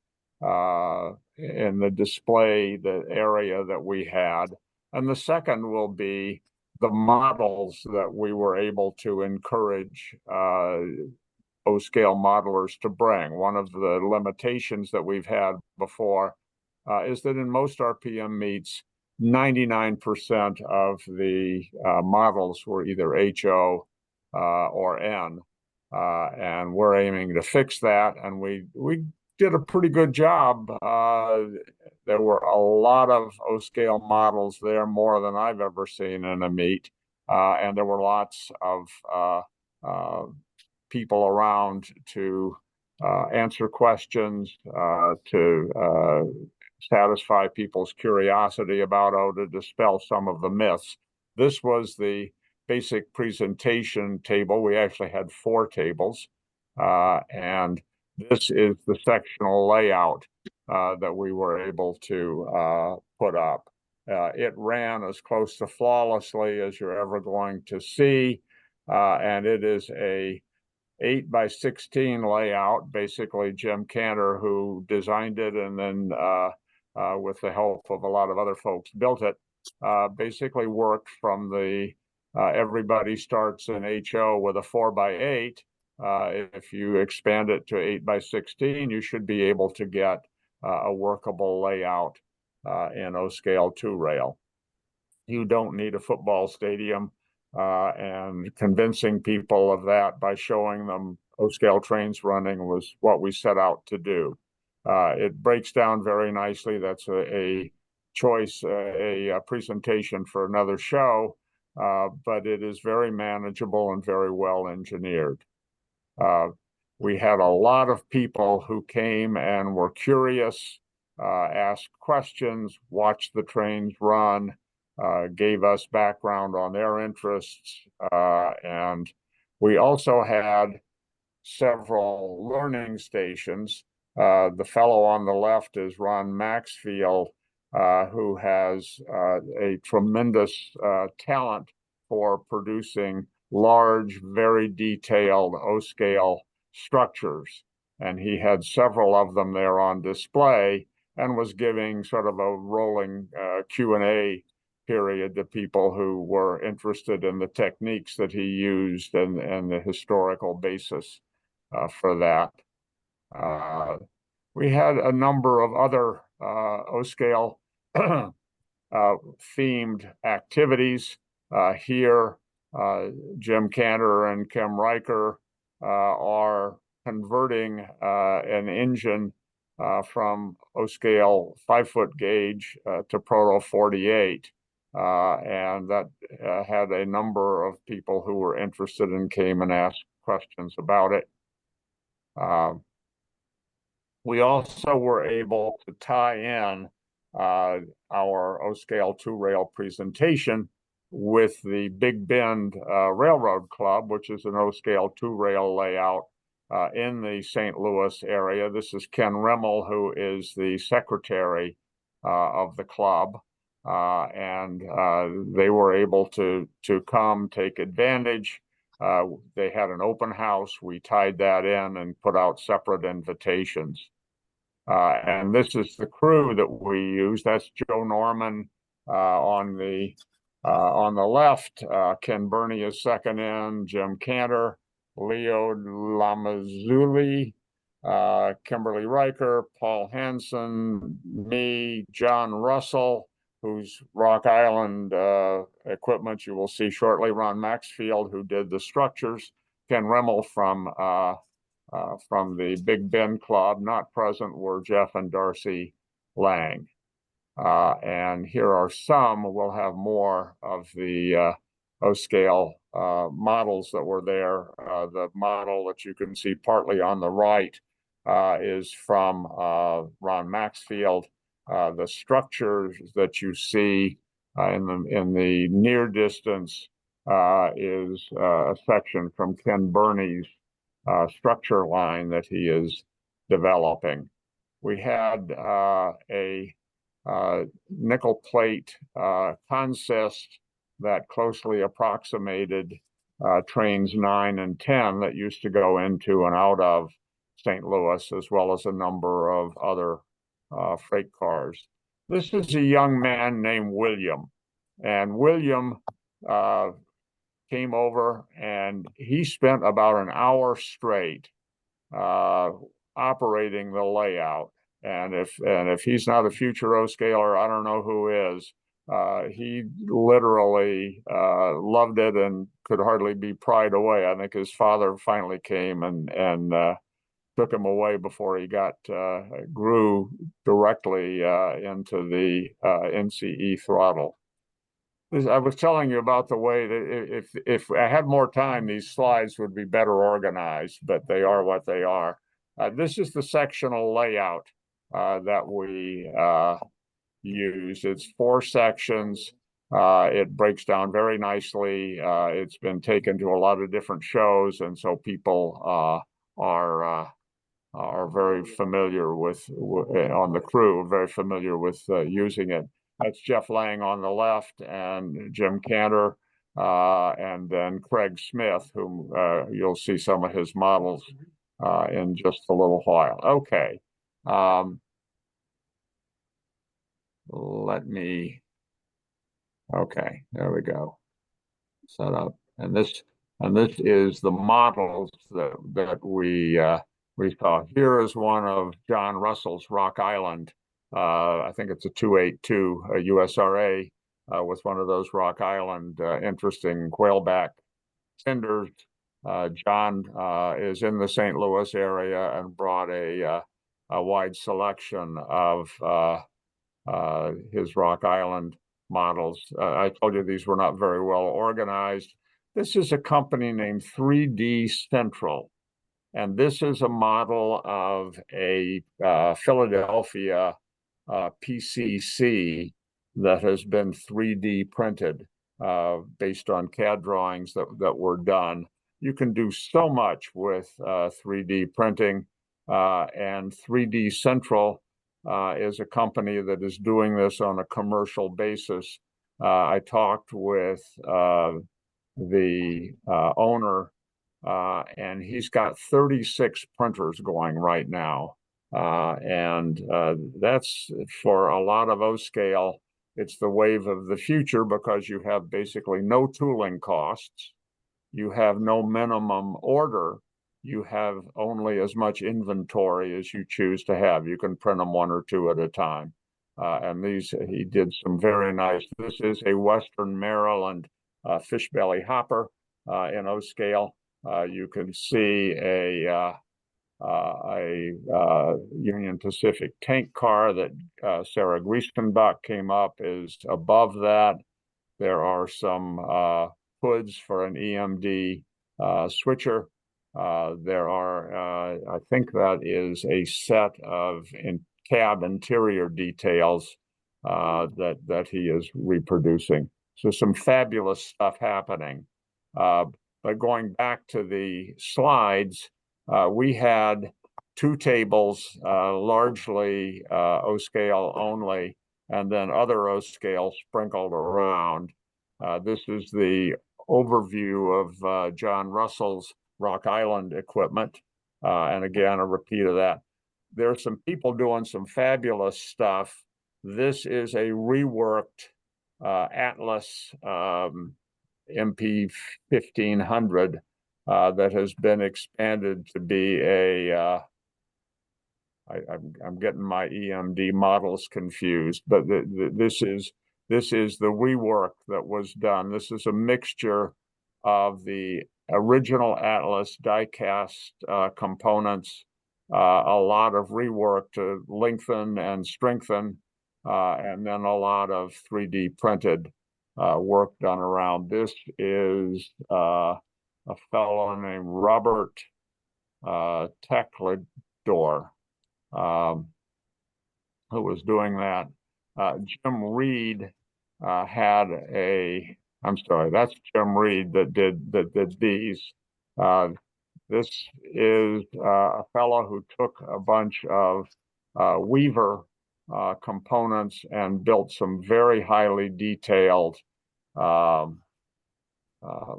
display, the area that we had, and the second will be the models that we were able to encourage O-Scale modelers to bring. One of the limitations that we've had before is that in most RPM meets, 99% of the models were either HO or N, and we're aiming to fix that. And we did a pretty good job. There were a lot of O-Scale models there, more than I've ever seen in a meet, and there were lots of people around to answer questions, to satisfy people's curiosity about O, to dispel some of the myths. This was the basic presentation table. We actually had 4 tables, and this is the sectional layout that we were able to put up. It ran as close to flawlessly as you're ever going to see, and it is a 8x16 layout. Basically, Jim Cantor, who designed it and then with the help of a lot of other folks built it, basically worked from the everybody starts in HO with a 4x8 If you expand it to 8x16, you should be able to get a workable layout in O-scale 2 rail. You don't need a football stadium, and convincing people of that by showing them O-scale trains running was what we set out to do. It breaks down very nicely. That's a choice, a presentation for another show, but it is very manageable and very well engineered. We had a lot of people who came and were curious, asked questions, watched the trains run, gave us background on their interests, and we also had several learning stations. The fellow on the left is Ron Maxfield, who has a tremendous talent for producing large, very detailed O-scale structures. And he had several of them there on display and was giving sort of a rolling Q&A period to people who were interested in the techniques that he used and the historical basis for that. We had a number of other O-scale themed activities here. Jim Cantor and Kim Riker are converting an engine from O-scale 5-foot gauge to Proto 48. And that had a number of people who were interested and came and asked questions about it. We also were able to tie in our O-scale 2 rail presentation with the Big Bend Railroad Club, which is an O-scale 2 rail layout in the St. Louis area. This is Ken Rimmel, who is the secretary of the club. And they were able to come take advantage. They had an open house. We tied that in and put out separate invitations. And this is the crew that we use. That's Joe Norman on the left. Ken Burney is second in. Jim Cantor, Leo Lamazzulli, Kimberly Riker, Paul Hansen, me, John Russell, whose Rock Island equipment you will see shortly, Ron Maxfield, who did the structures, Ken Rimmel from the Big Bend Club. Not present were Jeff and Darcy Lang. And here are some. We'll have more of the O-scale models that were there. The model that you can see partly on the right is from Ron Maxfield. The structures that you see in the near distance is a section from Ken Burney's structure line that he is developing. We had a nickel plate consist that closely approximated trains 9 and 10 that used to go into and out of St. Louis, as well as a number of other freight cars. This is a young man named William, and William came over and he spent about an hour straight operating the layout. And if he's not a future O-scaler, I don't know who is. He literally loved it and could hardly be pried away. I think his father finally came and took him away before he grew directly into the NCE throttle. I was telling you about the way that if I had more time, these slides would be better organized, but they are what they are. This is the sectional layout that we use. It's 4 sections. It breaks down very nicely. It's been taken to a lot of different shows, and so people are very familiar with on the crew, very familiar with using it. That's Jeff Lang on the left, and Jim Cantor, and then Craig Smith, whom you'll see some of his models in just a little while. Okay. Okay, there we go. Set up. And this And this is the models that we saw. Here is one of John Russell's Rock Island. I think it's a 282 USRA with one of those Rock Island interesting quailback cinders. John is in the St. Louis area and brought a wide selection of his Rock Island models. I told you these were not very well organized. This is a company named 3D Central, and this is a model of a Philadelphia PCC that has been 3D printed based on CAD drawings that were done. You can do so much with 3D printing, and 3D Central is a company that is doing this on a commercial basis. I talked with the owner, and he's got 36 printers going right now. And that's for a lot of O-scale. It's the wave of the future because you have basically no tooling costs. You have no minimum order. You have only as much inventory as you choose to have. You can print them one or two at a time. And these, he did some very nice. This is a Western Maryland fish belly hopper in O-scale. You can see a Union Pacific tank car that Sarah Griesenbach came up is above that. There are some hoods for an EMD switcher. There are, I think that is a set of cab interior details that he is reproducing. So some fabulous stuff happening. But going back to the slides, we had two tables, largely O-scale only, and then other O-scale sprinkled around. This is the overview of John Russell's Rock Island equipment. And again, a repeat of that. There are some people doing some fabulous stuff. This is a reworked Atlas MP 1500 that has been expanded to be a I'm getting my EMD models confused, but this is the rework that was done. This is a mixture of the original Atlas die-cast components, a lot of rework to lengthen and strengthen, and then a lot of 3D printed work done around. This is a fellow named Robert Teclador, who was doing that. Jim Reed had a, I'm sorry, that's Jim Reed that did these. This is a fellow who took a bunch of Weaver components and built some very highly detailed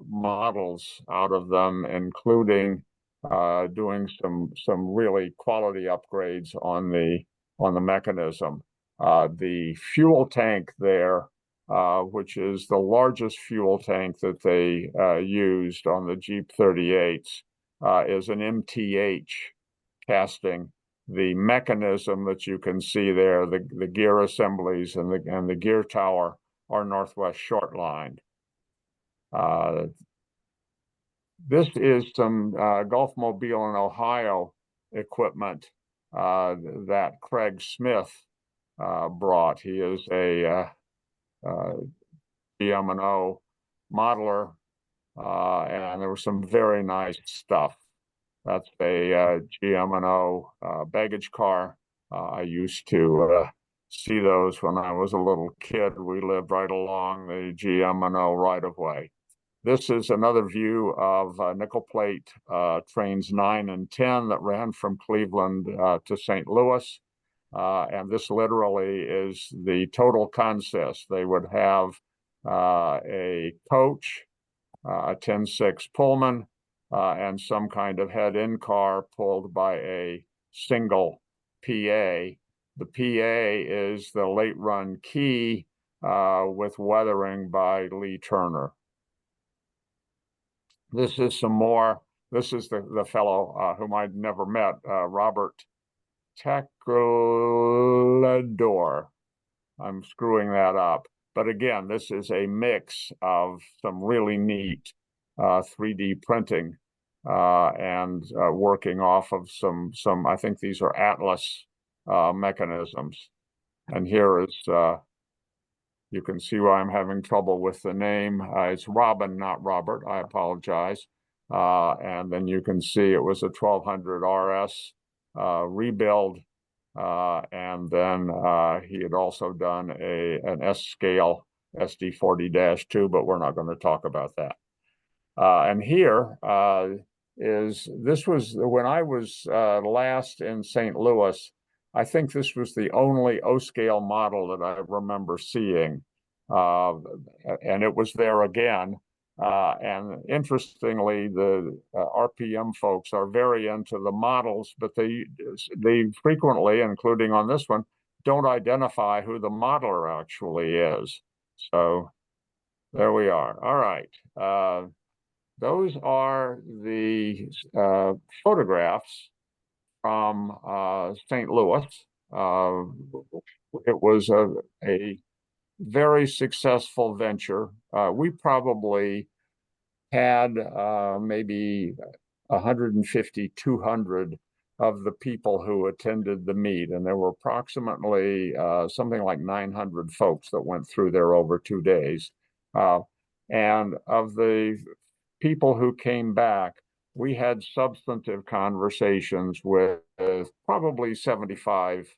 models out of them, including doing some really quality upgrades on the mechanism. The fuel tank there, which is the largest fuel tank that they used on the Jeep 38s, is an MTH casting. The mechanism that you can see there, the gear assemblies and the gear tower, are Northwest Shortline. This is some Gulf Mobile in Ohio equipment that Craig Smith brought. He is a GM&O modeler, and there was some very nice stuff. That's a GM&O baggage car. I used to see those when I was a little kid. We lived right along the GM&O right-of-way. This is another view of nickel plate trains 9 and 10 that ran from Cleveland to St. Louis. And this literally is the total consist. They would have a coach, a 10-6 Pullman, and some kind of head-in car pulled by a single PA. The PA is the late run key with weathering by Lee Turner. This is some more. This is the fellow whom I'd never met, Robert Teclador. I'm screwing that up. But again, this is a mix of some really neat 3D printing and working off of some, I think these are Atlas mechanisms. And here is, you can see why I'm having trouble with the name. It's Robin, not Robert. I apologize. And then you can see it was a 1200 RS rebuild. And then he had also done an S scale SD40-2, but we're not going to talk about that. And here this was when I was last in St. Louis. I think this was the only O-scale model that I remember seeing, and it was there again. And interestingly, the RPM folks are very into the models, but they frequently, including on this one, don't identify who the modeler actually is. So there we are. All right. Those are the photographs from St. Louis. It was a very successful venture. We probably had maybe 150, 200 of the people who attended the meet, and there were approximately something like 900 folks that went through there over 2 days. And of the people who came back, we had substantive conversations with probably 75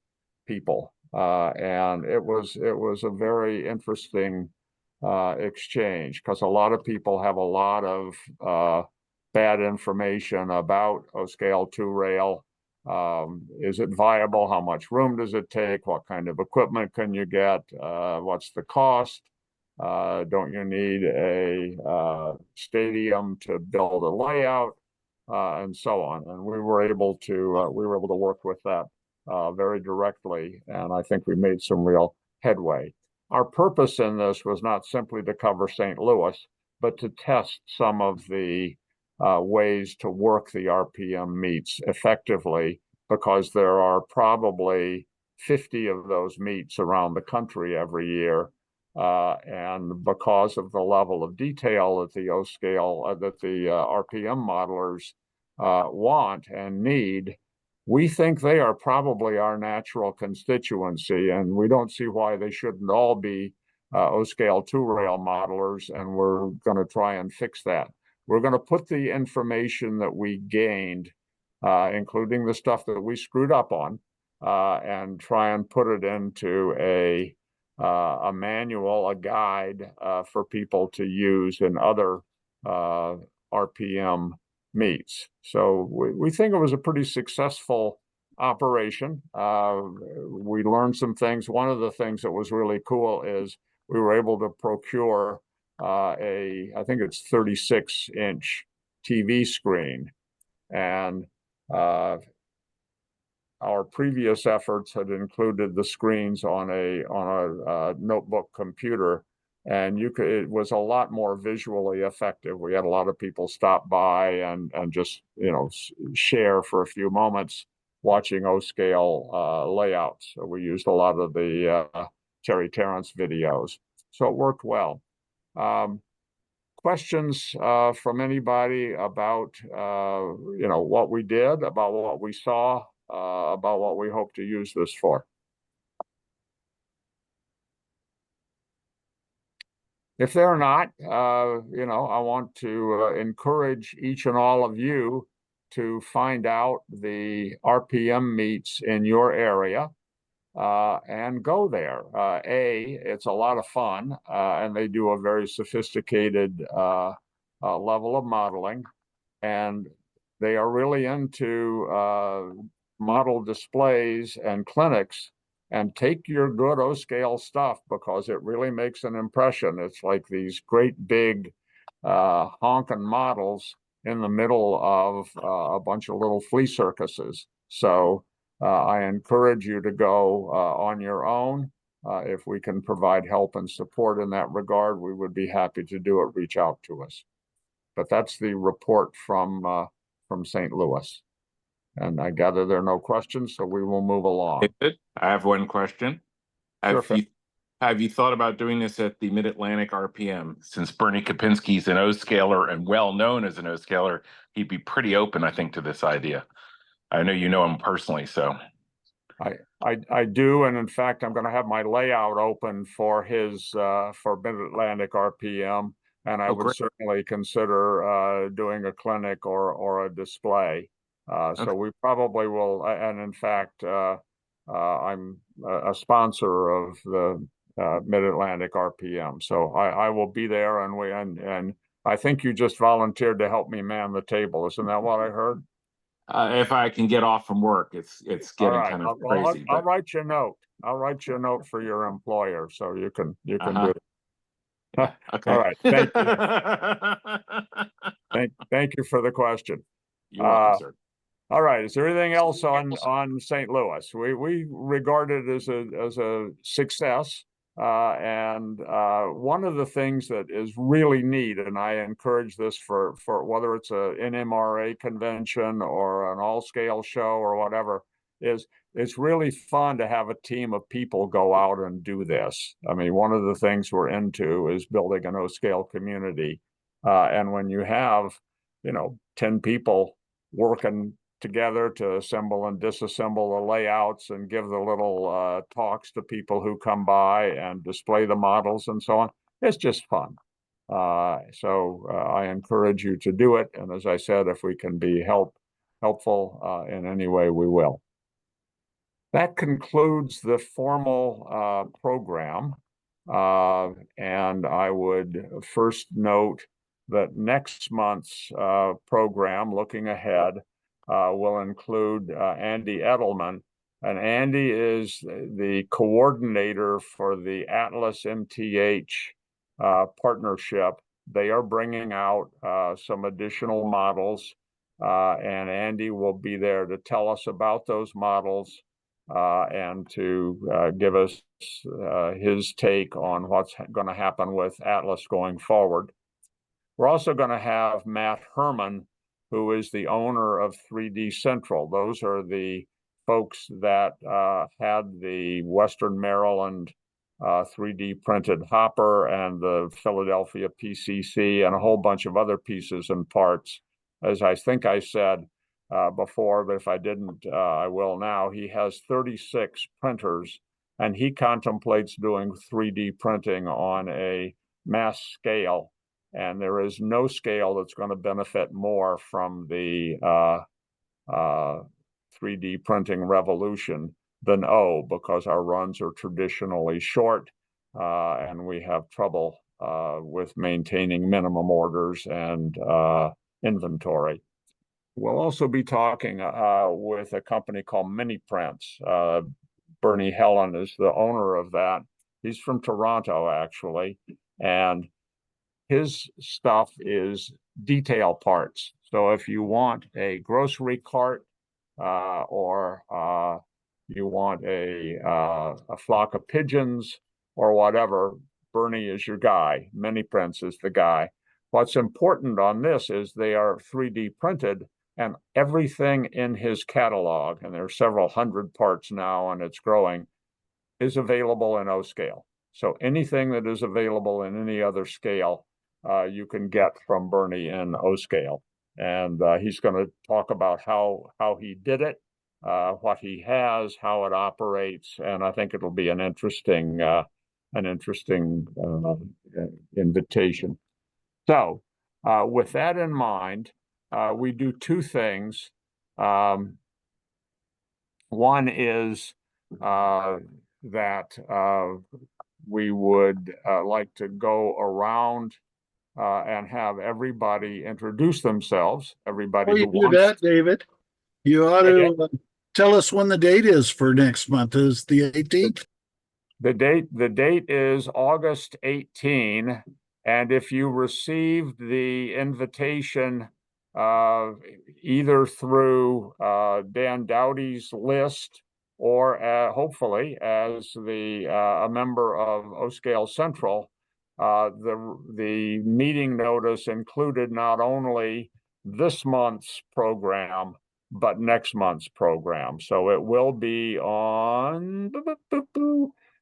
people, and it was a very interesting exchange, because a lot of people have a lot of bad information about O-scale 2 rail. Is it viable? How much room does it take? What kind of equipment can you get? What's the cost? Don't you need a stadium to build a layout, and so on? And we were able to work with that very directly, and I think we made some real headway. Our purpose in this was not simply to cover St. Louis, but to test some of the ways to work the RPM meets effectively, because there are probably 50 of those meets around the country every year. And because of the level of detail that the O-scale, that the RPM modelers want and need, we think they are probably our natural constituency, and we don't see why they shouldn't all be O-scale 2 rail modelers, and we're going to try and fix that. We're going to put the information that we gained, including the stuff that we screwed up on, and try and put it into a manual, a guide for people to use in other RPM meets. So we think it was a pretty successful operation. We learned some things. One of the things that was really cool is we were able to procure I think it's 36-inch TV screen, and our previous efforts had included the screens on a notebook computer, and it was a lot more visually effective. We had a lot of people stop by and just share for a few moments watching O-scale layouts. So we used a lot of the Terry Terrence videos, so it worked well. Questions from anybody about what we did, about what we saw, about what we hope to use this for? If there are not, I want to encourage each and all of you to find out the RPM meets in your area and go there. It's a lot of fun, and they do a very sophisticated level of modeling, and they are really into model displays and clinics. And take your good O-scale stuff, because it really makes an impression. It's like these great big honking models in the middle of a bunch of little flea circuses. So I encourage you to go on your own. If we can provide help and support in that regard, we would be happy to do it. Reach out to us. But that's the report from St. Louis. And I gather there are no questions, so we will move along. David, I have one question. Sure, Have you thought about doing this at the Mid-Atlantic RPM? Since Bernie Kopinski's an O-scaler and well known as an O-scaler, he'd be pretty open, I think, to this idea. I know you know him personally, so. I do, and in fact, I'm going to have my layout open for his for Mid-Atlantic RPM, and I would Great. certainly consider doing a clinic or a display. So we probably will, and in fact, I'm a sponsor of the Mid-Atlantic RPM, so I will be there, and I think you just volunteered to help me man the table. Isn't that what I heard? If I can get off from work, it's All getting right. kind of crazy. I'll write you a note. I'll write you a note for your employer so you can do it. Okay. All right. Thank you. Thank you for the question. You're welcome, sir. All right. Is there anything else on St. Louis? We regard it as a success. And one of the things that is really neat, and I encourage this for whether it's a NMRA convention or an all-scale show or whatever, is it's really fun to have a team of people go out and do this. I mean, one of the things we're into is building an O-scale community. And when you have, 10 people working together to assemble and disassemble the layouts and give the little talks to people who come by and display the models and so on. It's just fun. So I encourage you to do it. And as I said, if we can be helpful in any way, we will. That concludes the formal program. And I would first note that next month's program, looking ahead, will include Andy Edelman. And Andy is the coordinator for the Atlas MTH partnership. They are bringing out some additional models, and Andy will be there to tell us about those models and to give us his take on what's going to happen with Atlas going forward. We're also going to have Matt Herman, who is the owner of 3D Central. Those are the folks that had the Western Maryland 3D printed hopper and the Philadelphia PCC and a whole bunch of other pieces and parts. As I think I said before, but if I didn't, I will now. He has 36 printers, and he contemplates doing 3D printing on a mass scale. And there is no scale that's going to benefit more from the 3D printing revolution than O, because our runs are traditionally short and we have trouble with maintaining minimum orders and inventory. We'll also be talking with a company called Mini Prints. Bernie Helen is the owner of that. He's from Toronto, actually, and his stuff is detail parts. So if you want a grocery cart or you want a flock of pigeons or whatever, Bernie is your guy. Mini Prints is the guy. What's important on this is they are 3D printed, and everything in his catalog, and there are several hundred parts now and it's growing, is available in O scale. So anything that is available in any other scale you can get from Bernie in O scale. And he's going to talk about how he did it, what he has, how it operates, and I think it'll be an interesting invitation. So with that in mind, we do two things. One is that we would like to go around and have everybody introduce themselves. Everybody who do that, David. You ought to tell us when the date is for next month. Is the 18th? The date is August 18, and if you received the invitation either through Dan Dowdy's list or hopefully as a member of O-Scale Central, the meeting notice included not only this month's program, but next month's program. So it will be on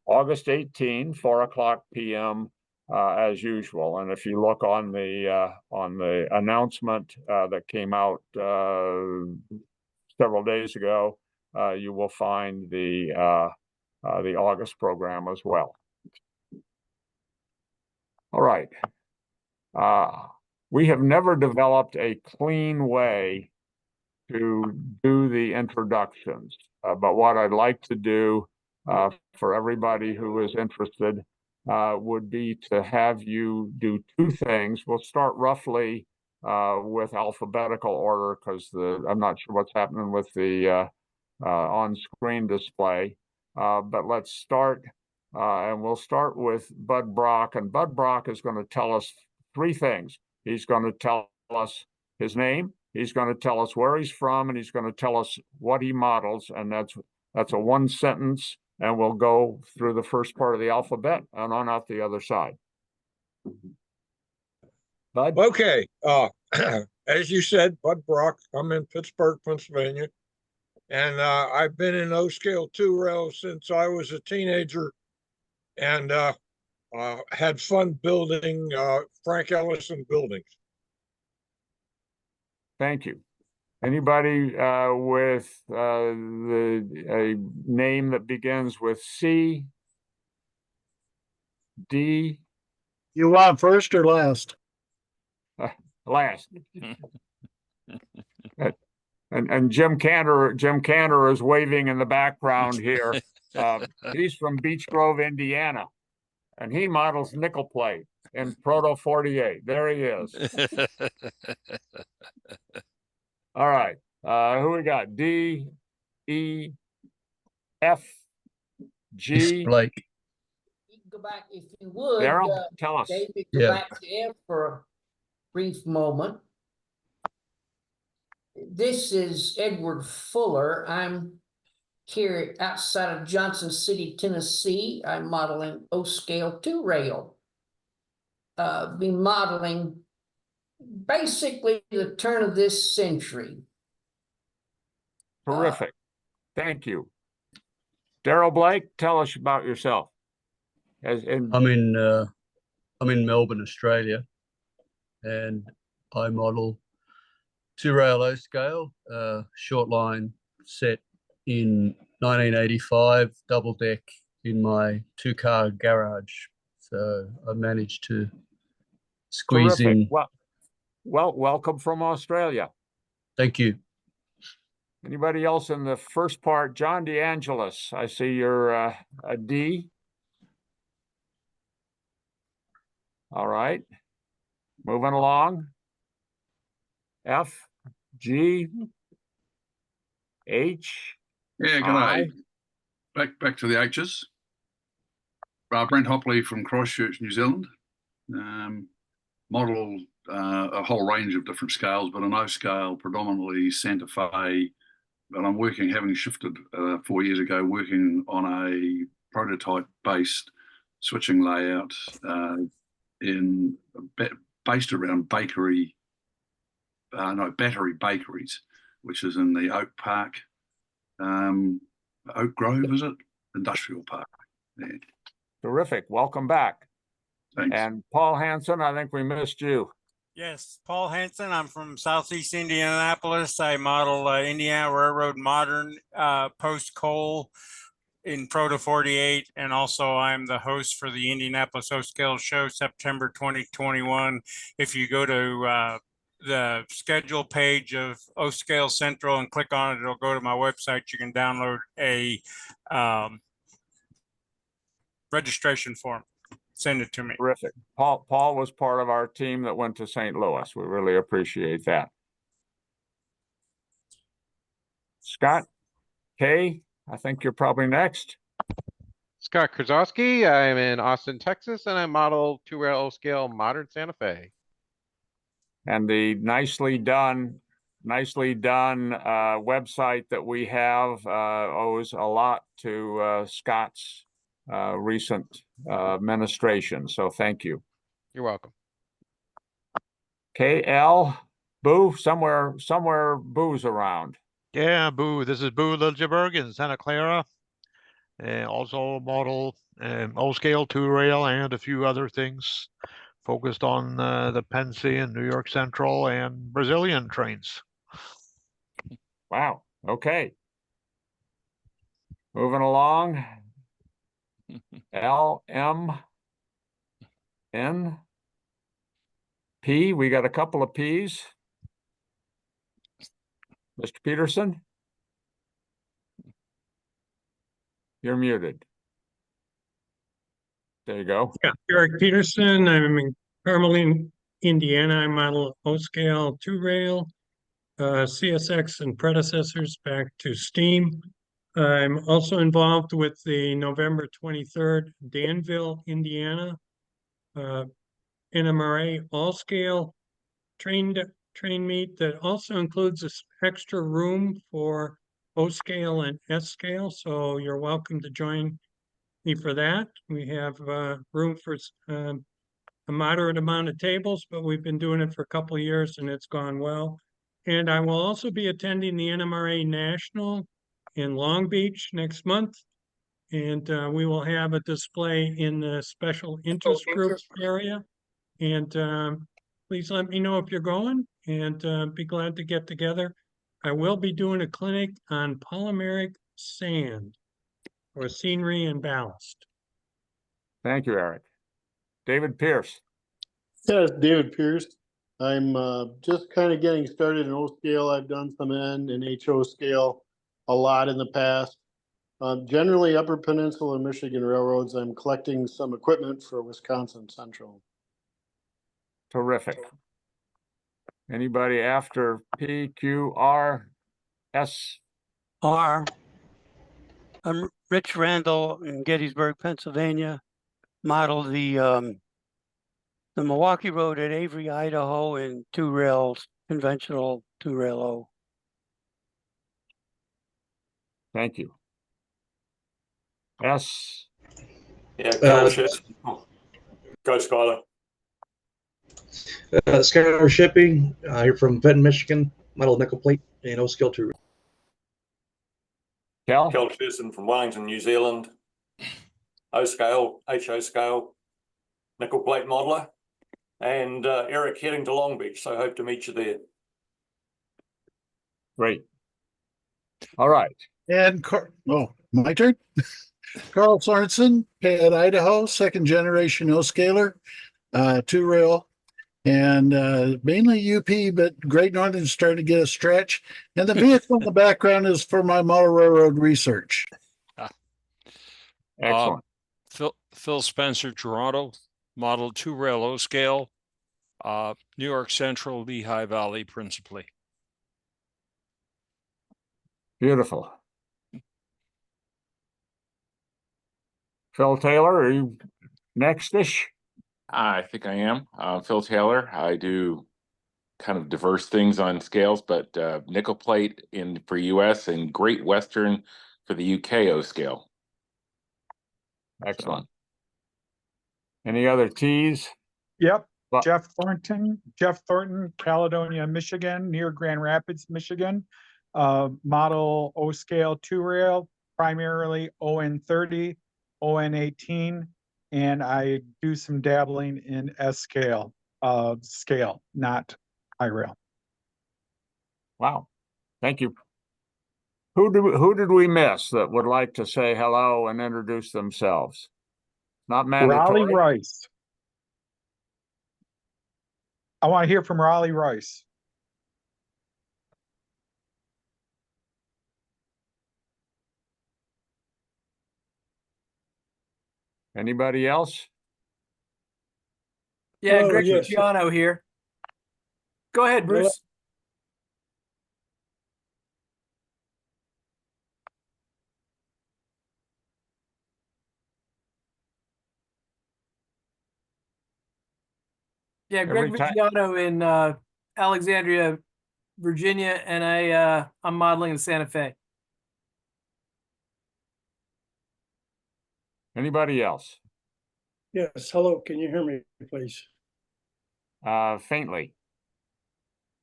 August 18, 4 p.m. As usual. And if you look on the announcement that came out several days ago, you will find the August program as well. All right. We have never developed a clean way to do the introductions, but what I'd like to do for everybody who is interested would be to have you do two things. We'll start roughly with alphabetical order because I'm not sure what's happening with the on-screen display, but let's start and we'll start with Bud Brock, and Bud Brock is going to tell us three things. He's going to tell us his name, he's going to tell us where he's from, and he's going to tell us what he models, and that's a one sentence, and we'll go through the first part of the alphabet and on out the other side. Bud? Okay. As you said, Bud Brock, I'm in Pittsburgh, Pennsylvania, and I've been in O-scale 2 rail since I was a teenager, and had fun building Frank Ellison buildings. Thank you. Anybody with a name that begins with C, D? You want first or last? Last. And Jim Cantor is waving in the background here. He's from Beech Grove, Indiana, and he models nickel plate in Proto 48. There he is. All right. Who we got? D, E, F, G. Blake. You can go back if you would. Daryl, tell us. David, go back to F for a brief moment. This is Edward Fuller. I'm here outside of Johnson City, Tennessee. I'm modeling O-scale 2 rail. Be modeling basically the turn of this century. Terrific. Thank you. Daryl Blake, tell us about yourself. I'm in Melbourne, Australia, and I model 2 rail O-scale, short line set in 1985, double deck in my 2-car garage. So I managed to squeeze Terrific. in. Well, welcome from Australia. Thank you. Anybody else in the first part? John DeAngelis, I see you're a D. All right. Moving along. F, G, H. Yeah, g'day. Back to the H's. Brent Hopley from Christchurch, New Zealand. Model a whole range of different scales, but an O scale, predominantly Santa Fe. But I'm having shifted 4 years ago, working on a prototype-based switching layout based around battery bakeries, which is in the Oak Park, Oak Grove, is it? Industrial Park. Yeah. Terrific. Welcome back. Thanks. And Paul Hansen, I think we missed you. Yes, Paul Hansen. I'm from Southeast Indianapolis. I model Indiana Railroad Modern post-coal in Proto 48, and also I'm the host for the Indianapolis O-Scale Show, September 2021. If you go to the schedule page of O-Scale Central and click on it, it'll go to my website. You can download a registration form. Send it to me. Terrific. Paul was part of our team that went to St. Louis. We really appreciate that. Scott K, I think you're probably next. Scott Krasowski. I'm in Austin, Texas, and I model 2 rail O-scale modern Santa Fe. And the nicely done website that we have owes a lot to Scott's recent administration. So thank you. You're welcome. KL, Boo, somewhere Boo's around. Yeah, Boo. This is Boo Liljeberg in Santa Clara. And also model O-scale 2-rail and a few other things focused on the Pennsy and New York Central and Brazilian trains. Wow. Okay. Moving along. LMN P. We got a couple of P's. Mr. Peterson, you're muted. There you go. Yeah, Eric Peterson. I'm in Carmel, Indiana. I model O-scale 2-rail, CSX and predecessors back to steam. I'm also involved with the November 23rd Danville, Indiana NMRA all-scale train meet that also includes this extra room for O-scale and S-scale. So you're welcome to join me for that. We have room for a moderate amount of tables, but we've been doing it for a couple of years and it's gone well. And I will also be attending the NMRA National in Long Beach next month. And we will have a display in the special interest groups area. And please let me know if you're going and be glad to get together. I will be doing a clinic on polymeric sand or scenery and ballast. Thank you, Eric. David Pierce. Yes, David Pierce. I'm just kind of getting started in O-scale. I've done some N and HO scale a lot in the past. Generally Upper Peninsula Michigan railroads. I'm collecting some equipment for Wisconsin Central. Terrific. Anybody after P, Q, R, S? R. I'm Rich Randall in Gettysburg, Pennsylvania. Model the Milwaukee Road at Avery, Idaho in 2-rail, conventional 2-rail O. Thank you. S. Yeah, Carl Go, Skyler. Skyler Shipping, you're from Benton, Michigan, model nickel plate and O-scale 2. Cal Pearson from Wellington, New Zealand. O-scale, HO scale, nickel plate modeler. And Eric heading to Long Beach, so I hope to meet you there. Great. All right. And my turn. Carl Sorensen, Payette, Idaho, second generation O-scaler, 2-rail, and mainly UP, but Great Northern's starting to get a stretch. And the vehicle in the background is for my model railroad research. Excellent. Phil Spencer, Toronto, model 2-rail O-scale, New York Central, Lehigh Valley, principally. Beautiful. Phil Taylor, are you next-ish? I think I am. Phil Taylor. I do kind of diverse things on scales, but nickel plate for US and Great Western for the UK O scale. Excellent. Any other T's? Yep. Jeff Thornton, Caledonia, Michigan, near Grand Rapids, Michigan. Model O-scale 2-rail, primarily ON30, ON18, and I do some dabbling in S-scale, not high-rail. Wow. Thank you. Who did we miss that would like to say hello and introduce themselves? Not mandatory. Raleigh Rice. I want to hear from Raleigh Rice. Anybody else? Yeah, Greg Luciano here. Go ahead, Bruce. Yeah, Greg Luciano in Alexandria, Virginia, and I'm modeling in Santa Fe. Anybody else? Yes, hello, can you hear me, please? faintly.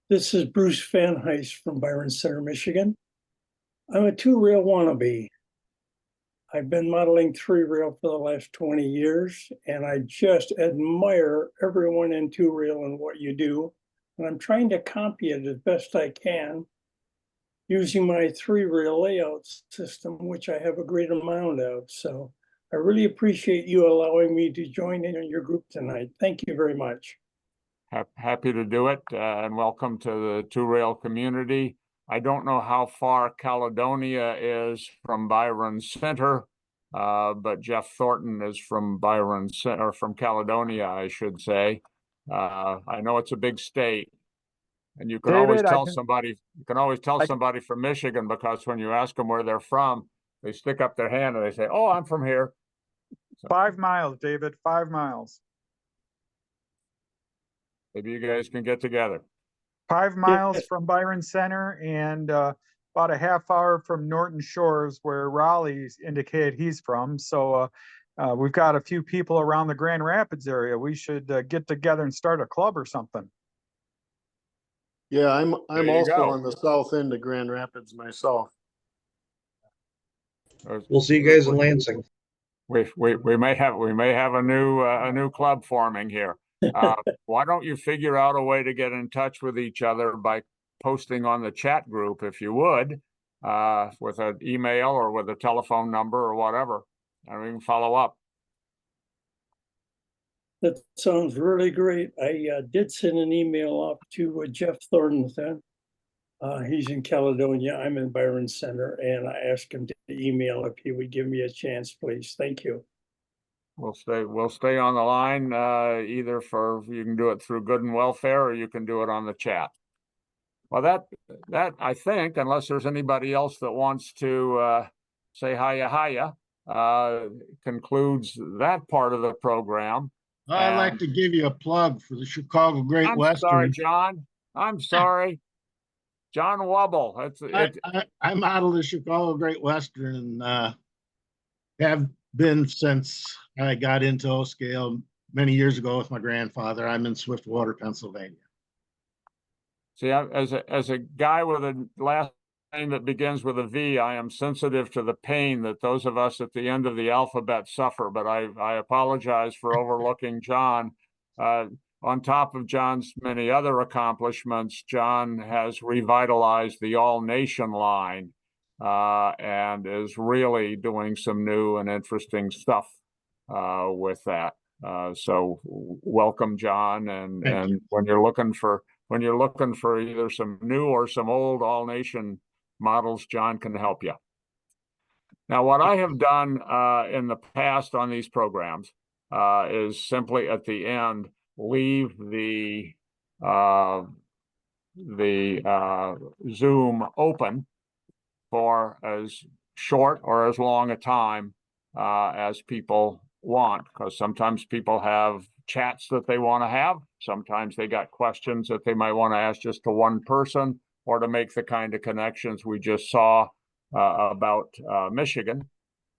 This is Bruce Van Heist from Byron Center, Michigan. I'm a two-rail wannabe. I've been modeling three-rail for the last 20 years, and I just admire everyone in two-rail and what you do. And I'm trying to copy it as best I can using my three-rail layout system, which I have a great amount of. So I really appreciate you allowing me to join in your group tonight. Thank you very much. Happy to do it, and welcome to the two-rail community. I don't know how far Caledonia is from Byron Center, but Jeff Thornton is from Byron Center, or from Caledonia, I should say. I know it's a big state, and you can always tell somebody. You can always tell somebody from Michigan, because when you ask them where they're from, they stick up their hand and they say, "Oh, I'm from here." So, 5 miles, David. 5 miles. Maybe you guys can get together. 5 miles from Byron Center, and about a half hour from Norton Shores, where Raleigh's indicated he's from. So we've got a few people around the Grand Rapids area. We should get together and start a club or something. Yeah, I'm also on the south end of Grand Rapids myself. We'll see you guys in Lansing. We may have a new club forming here. Why don't you figure out a way to get in touch with each other by posting on the chat group, if you would, with an email or with a telephone number or whatever, and we can follow up. That sounds really great. I did send an email off to Jeff Thornton then. He's in Caledonia. I'm in Byron Center, and I asked him to email if he would give me a chance, please. Thank you. We'll stay on the line, either you can do it through Good and Welfare, or you can do it on the chat. Well, that I think, unless there's anybody else that wants to say hiya, concludes that part of the program. I'd like to give you a plug for the Chicago Great Western. Sorry, John. I'm sorry. John Wubble. I model the Chicago Great Western, and have been since I got into O-scale many years ago with my grandfather. I'm in Swiftwater, Pennsylvania. See, as a guy with a last name that begins with a V, I am sensitive to the pain that those of us at the end of the alphabet suffer, but I apologize for overlooking John. On top of John's many other accomplishments, John has revitalized the All Nation line, and is really doing some new and interesting stuff with that. So welcome, John, and when you're looking for either some new or some old All Nation models, John can help you. Now, what I have done in the past on these programs is simply at the end leave the Zoom open for as short or as long a time as people want, because sometimes people have chats that they want to have. Sometimes they got questions that they might want to ask just to one person, or to make the kind of connections we just saw about Michigan.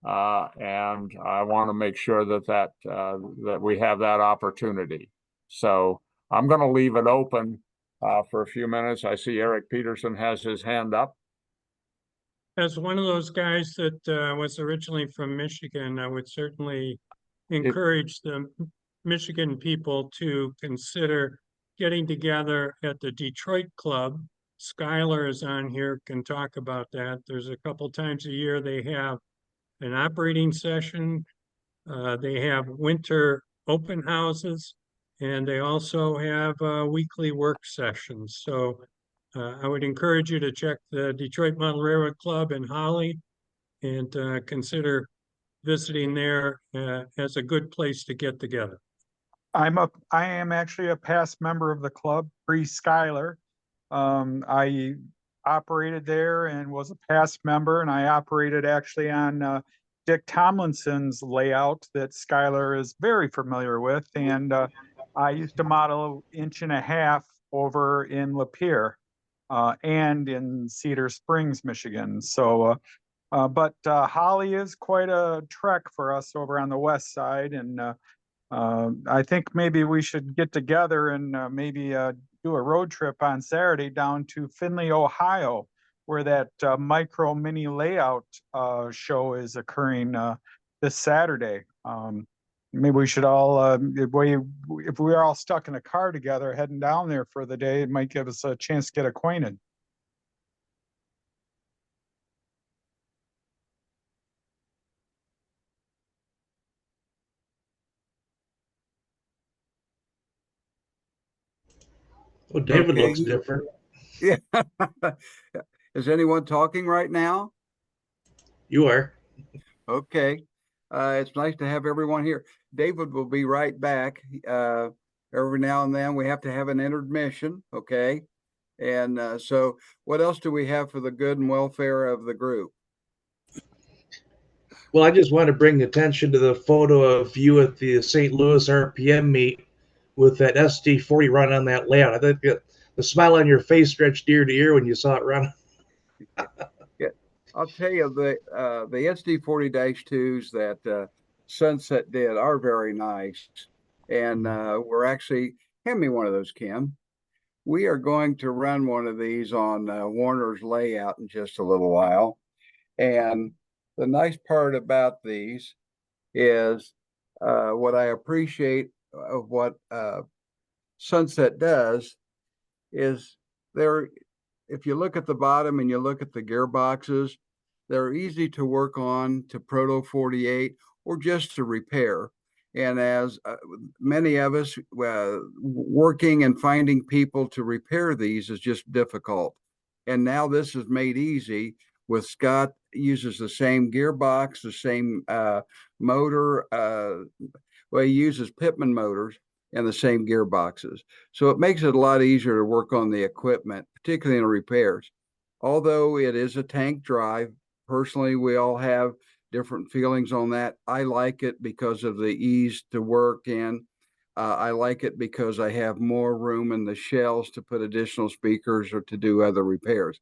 And I want to make sure that we have that opportunity. So I'm going to leave it open for a few minutes. I see Eric Peterson has his hand up. As one of those guys that was originally from Michigan, I would certainly encourage the Michigan people to consider getting together at the Detroit Club. Skylar is on here, can talk about that. There's a couple times a year they have an operating session. They have winter open houses, and they also have weekly work sessions. So I would encourage you to check the Detroit Model Railroad Club in Holly and consider visiting there as a good place to get together. I am actually a past member of the club, pre-Skylar. I operated there and was a past member, and I operated actually on Dick Tomlinson's layout that Skylar is very familiar with. And I used to model 1.5 inches over in Lapeer and in Cedar Springs, Michigan. So, but Holly is quite a trek for us over on the west side. And I think maybe we should get together and maybe do a road trip on Saturday down to Findlay, Ohio, where that micro mini layout show is occurring this Saturday. Maybe we should all, if we're all stuck in a car together heading down there for the day, it might give us a chance to get acquainted. Well, David Okay. looks different. Yeah. Is anyone talking right now? You are. Okay. It's nice to have everyone here. David will be right back. Every now and then we have to have an intermission, okay? And so what else do we have for the good and welfare of the group? Well, I just want to bring attention to the photo of you at the St. Louis RPM meet with that SD40 run on that layout. I think the smile on your face stretched ear to ear when you saw it run. Yeah, I'll tell you the SD40-2s that Sunset did are very nice, and we're actually hand me one of those, Kim. We are going to run one of these on Warner's layout in just a little while, and the nice part about these is what I appreciate of what Sunset does is they're, if you look at the bottom and you look at the gearboxes, they're easy to work on to Proto 48 or just to repair. And as many of us working and finding people to repair these is just difficult. And now this is made easy with Scott uses the same gearbox, the same motor. Well, he uses Pitman motors and the same gearboxes. So it makes it a lot easier to work on the equipment, particularly in repairs. Although it is a tank drive, personally, we all have different feelings on that. I like it because of the ease to work in. I like it because I have more room in the shells to put additional speakers or to do other repairs.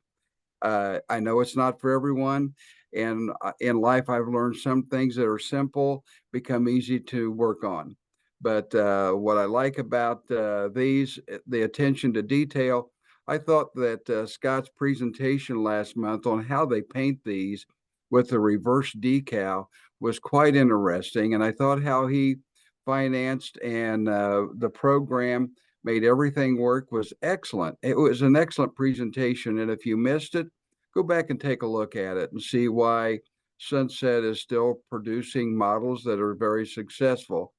I know it's not for everyone. And in life, I've learned some things that are simple become easy to work on. But what I like about these, the attention to detail, I thought that Scott's presentation last month on how they paint these with the reverse decal was quite interesting. And I thought how he financed and the program made everything work was excellent. It was an excellent presentation. And if you missed it, go back and take a look at it and see why Sunset is still producing models that are very successful.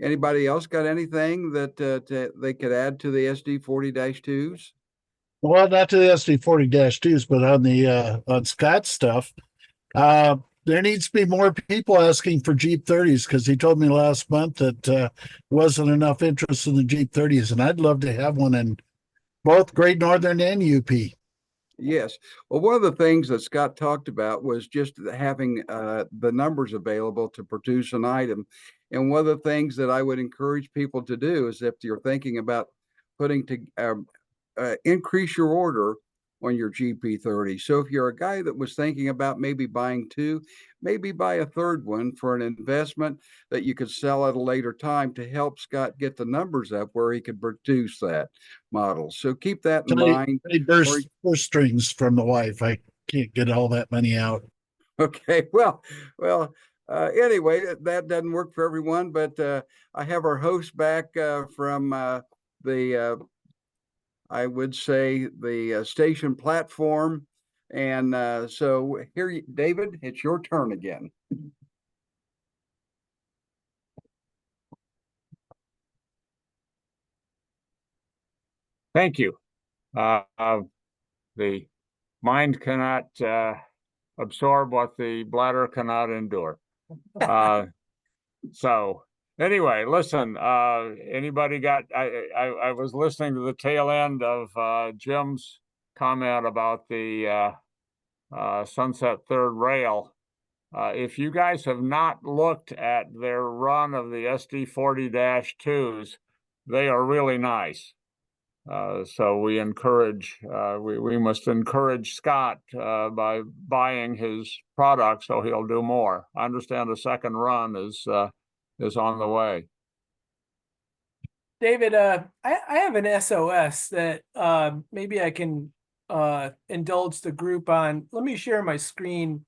Anybody else got anything that they could add to the SD40-2s? Well, not to the SD40-2s, but on the on Scott's stuff. There needs to be more people asking for Jeep 30s because he told me last month that wasn't enough interest in the Jeep 30s, and I'd love to have one in both Great Northern and UP. Yes. Well, one of the things that Scott talked about was just having the numbers available to produce an item. And one of the things that I would encourage people to do is if you're thinking about putting to increase your order on your GP30. So if you're a guy that was thinking about maybe buying two, maybe buy a third one for an investment that you could sell at a later time to help Scott get the numbers up where he could produce that model. So keep that in mind. They burst strings from the wife. I can't get all that money out. Okay, well, anyway, that doesn't work for everyone, but I have our host back from the I would say the station platform. And so here, David, it's your turn again. Thank you. The mind cannot absorb what the bladder cannot endure. So anyway, listen, anybody got, I was listening to the tail end of Jim's comment about the Sunset Third Rail. If you guys have not looked at their run of the SD40-2s, they are really nice. So we encourage, we must encourage Scott by buying his product so he'll do more. I understand the second run is is on the way. David, I have an SOS that maybe I can indulge the group on. Let me share my screen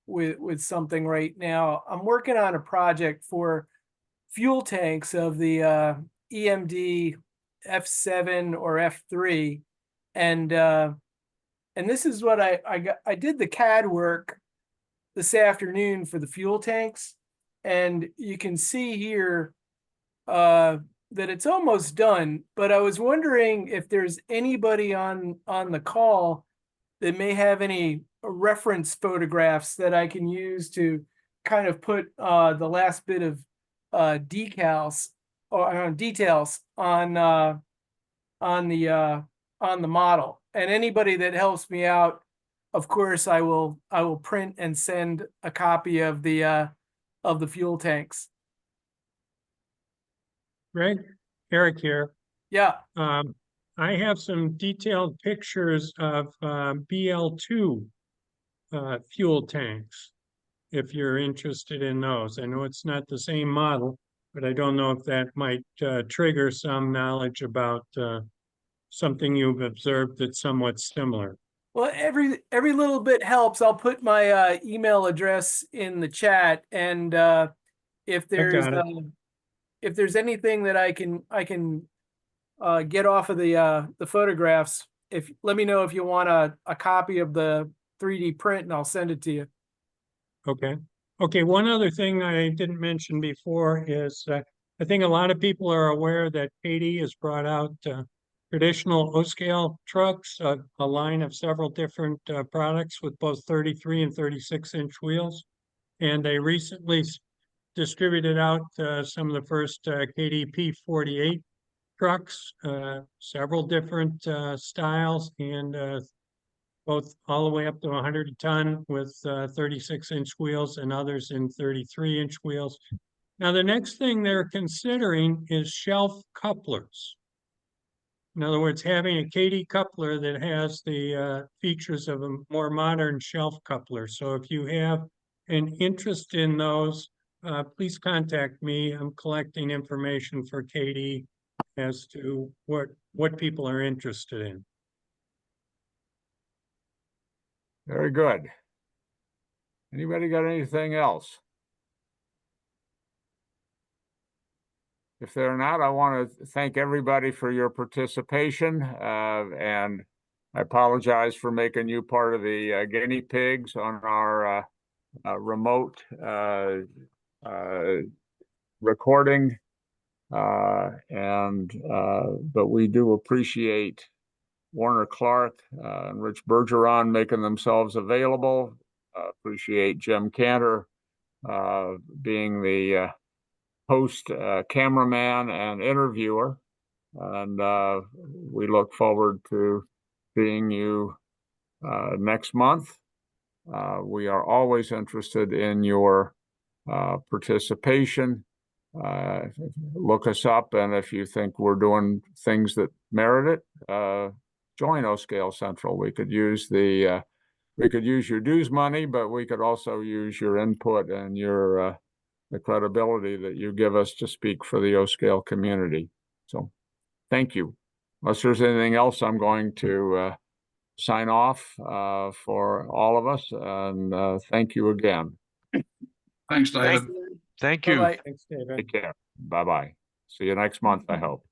with something right now. I'm working on a project for fuel tanks of the EMD F7 or F3, and this is what I got. I did the CAD work this afternoon for the fuel tanks, and you can see here that it's almost done. But I was wondering if there's anybody on the call that may have any reference photographs that I can use to kind of put the last bit of decals or details on the model. And anybody that helps me out, of course, I will print and send a copy of the fuel tanks. Greg, Eric here. Yeah. I have some detailed pictures of BL2 fuel tanks, if you're interested in those. I know it's not the same model, but I don't know if that might trigger some knowledge about something you've observed that's somewhat similar. Well, every little bit helps. I'll put my email address in the chat, and if there's anything that I can get off of the photographs, let me know if you want a copy of the 3D print, and I'll send it to you. Okay. Okay. One other thing I didn't mention before is I think a lot of people are aware that Katie has brought out traditional O-scale trucks, a line of several different products with both 33 and 36-inch wheels. And they recently distributed out some of the first KDP 48 trucks, several different styles, and both all the way up to 100 a ton with 36-inch wheels and others in 33-inch wheels. Now, the next thing they're considering is shelf couplers. In other words, having a KD coupler that has the features of a more modern shelf coupler. So if you have an interest in those, please contact me. I'm collecting information for KD as to what people are interested in. Very good. Anybody got anything else? If they're not, I want to thank everybody for your participation, and I apologize for making you part of the guinea pigs on our remote recording, but we do appreciate Warner Clark and Rich Bergeron making themselves available. Appreciate Jim Cantor being the host, cameraman, and interviewer. And we look forward to seeing you next month. We are always interested in your participation. Look us up, and if you think we're doing things that merit it, join O-Scale Central. We could use your dues money, but we could also use your input and your the credibility that you give us to speak for the O-Scale community. So thank you. Unless there's anything else, I'm going to sign off for all of us, and thank you again. Thanks, David. Thank you. Bye-bye. Thanks, David. Take care. Bye-bye. See you next month, I hope.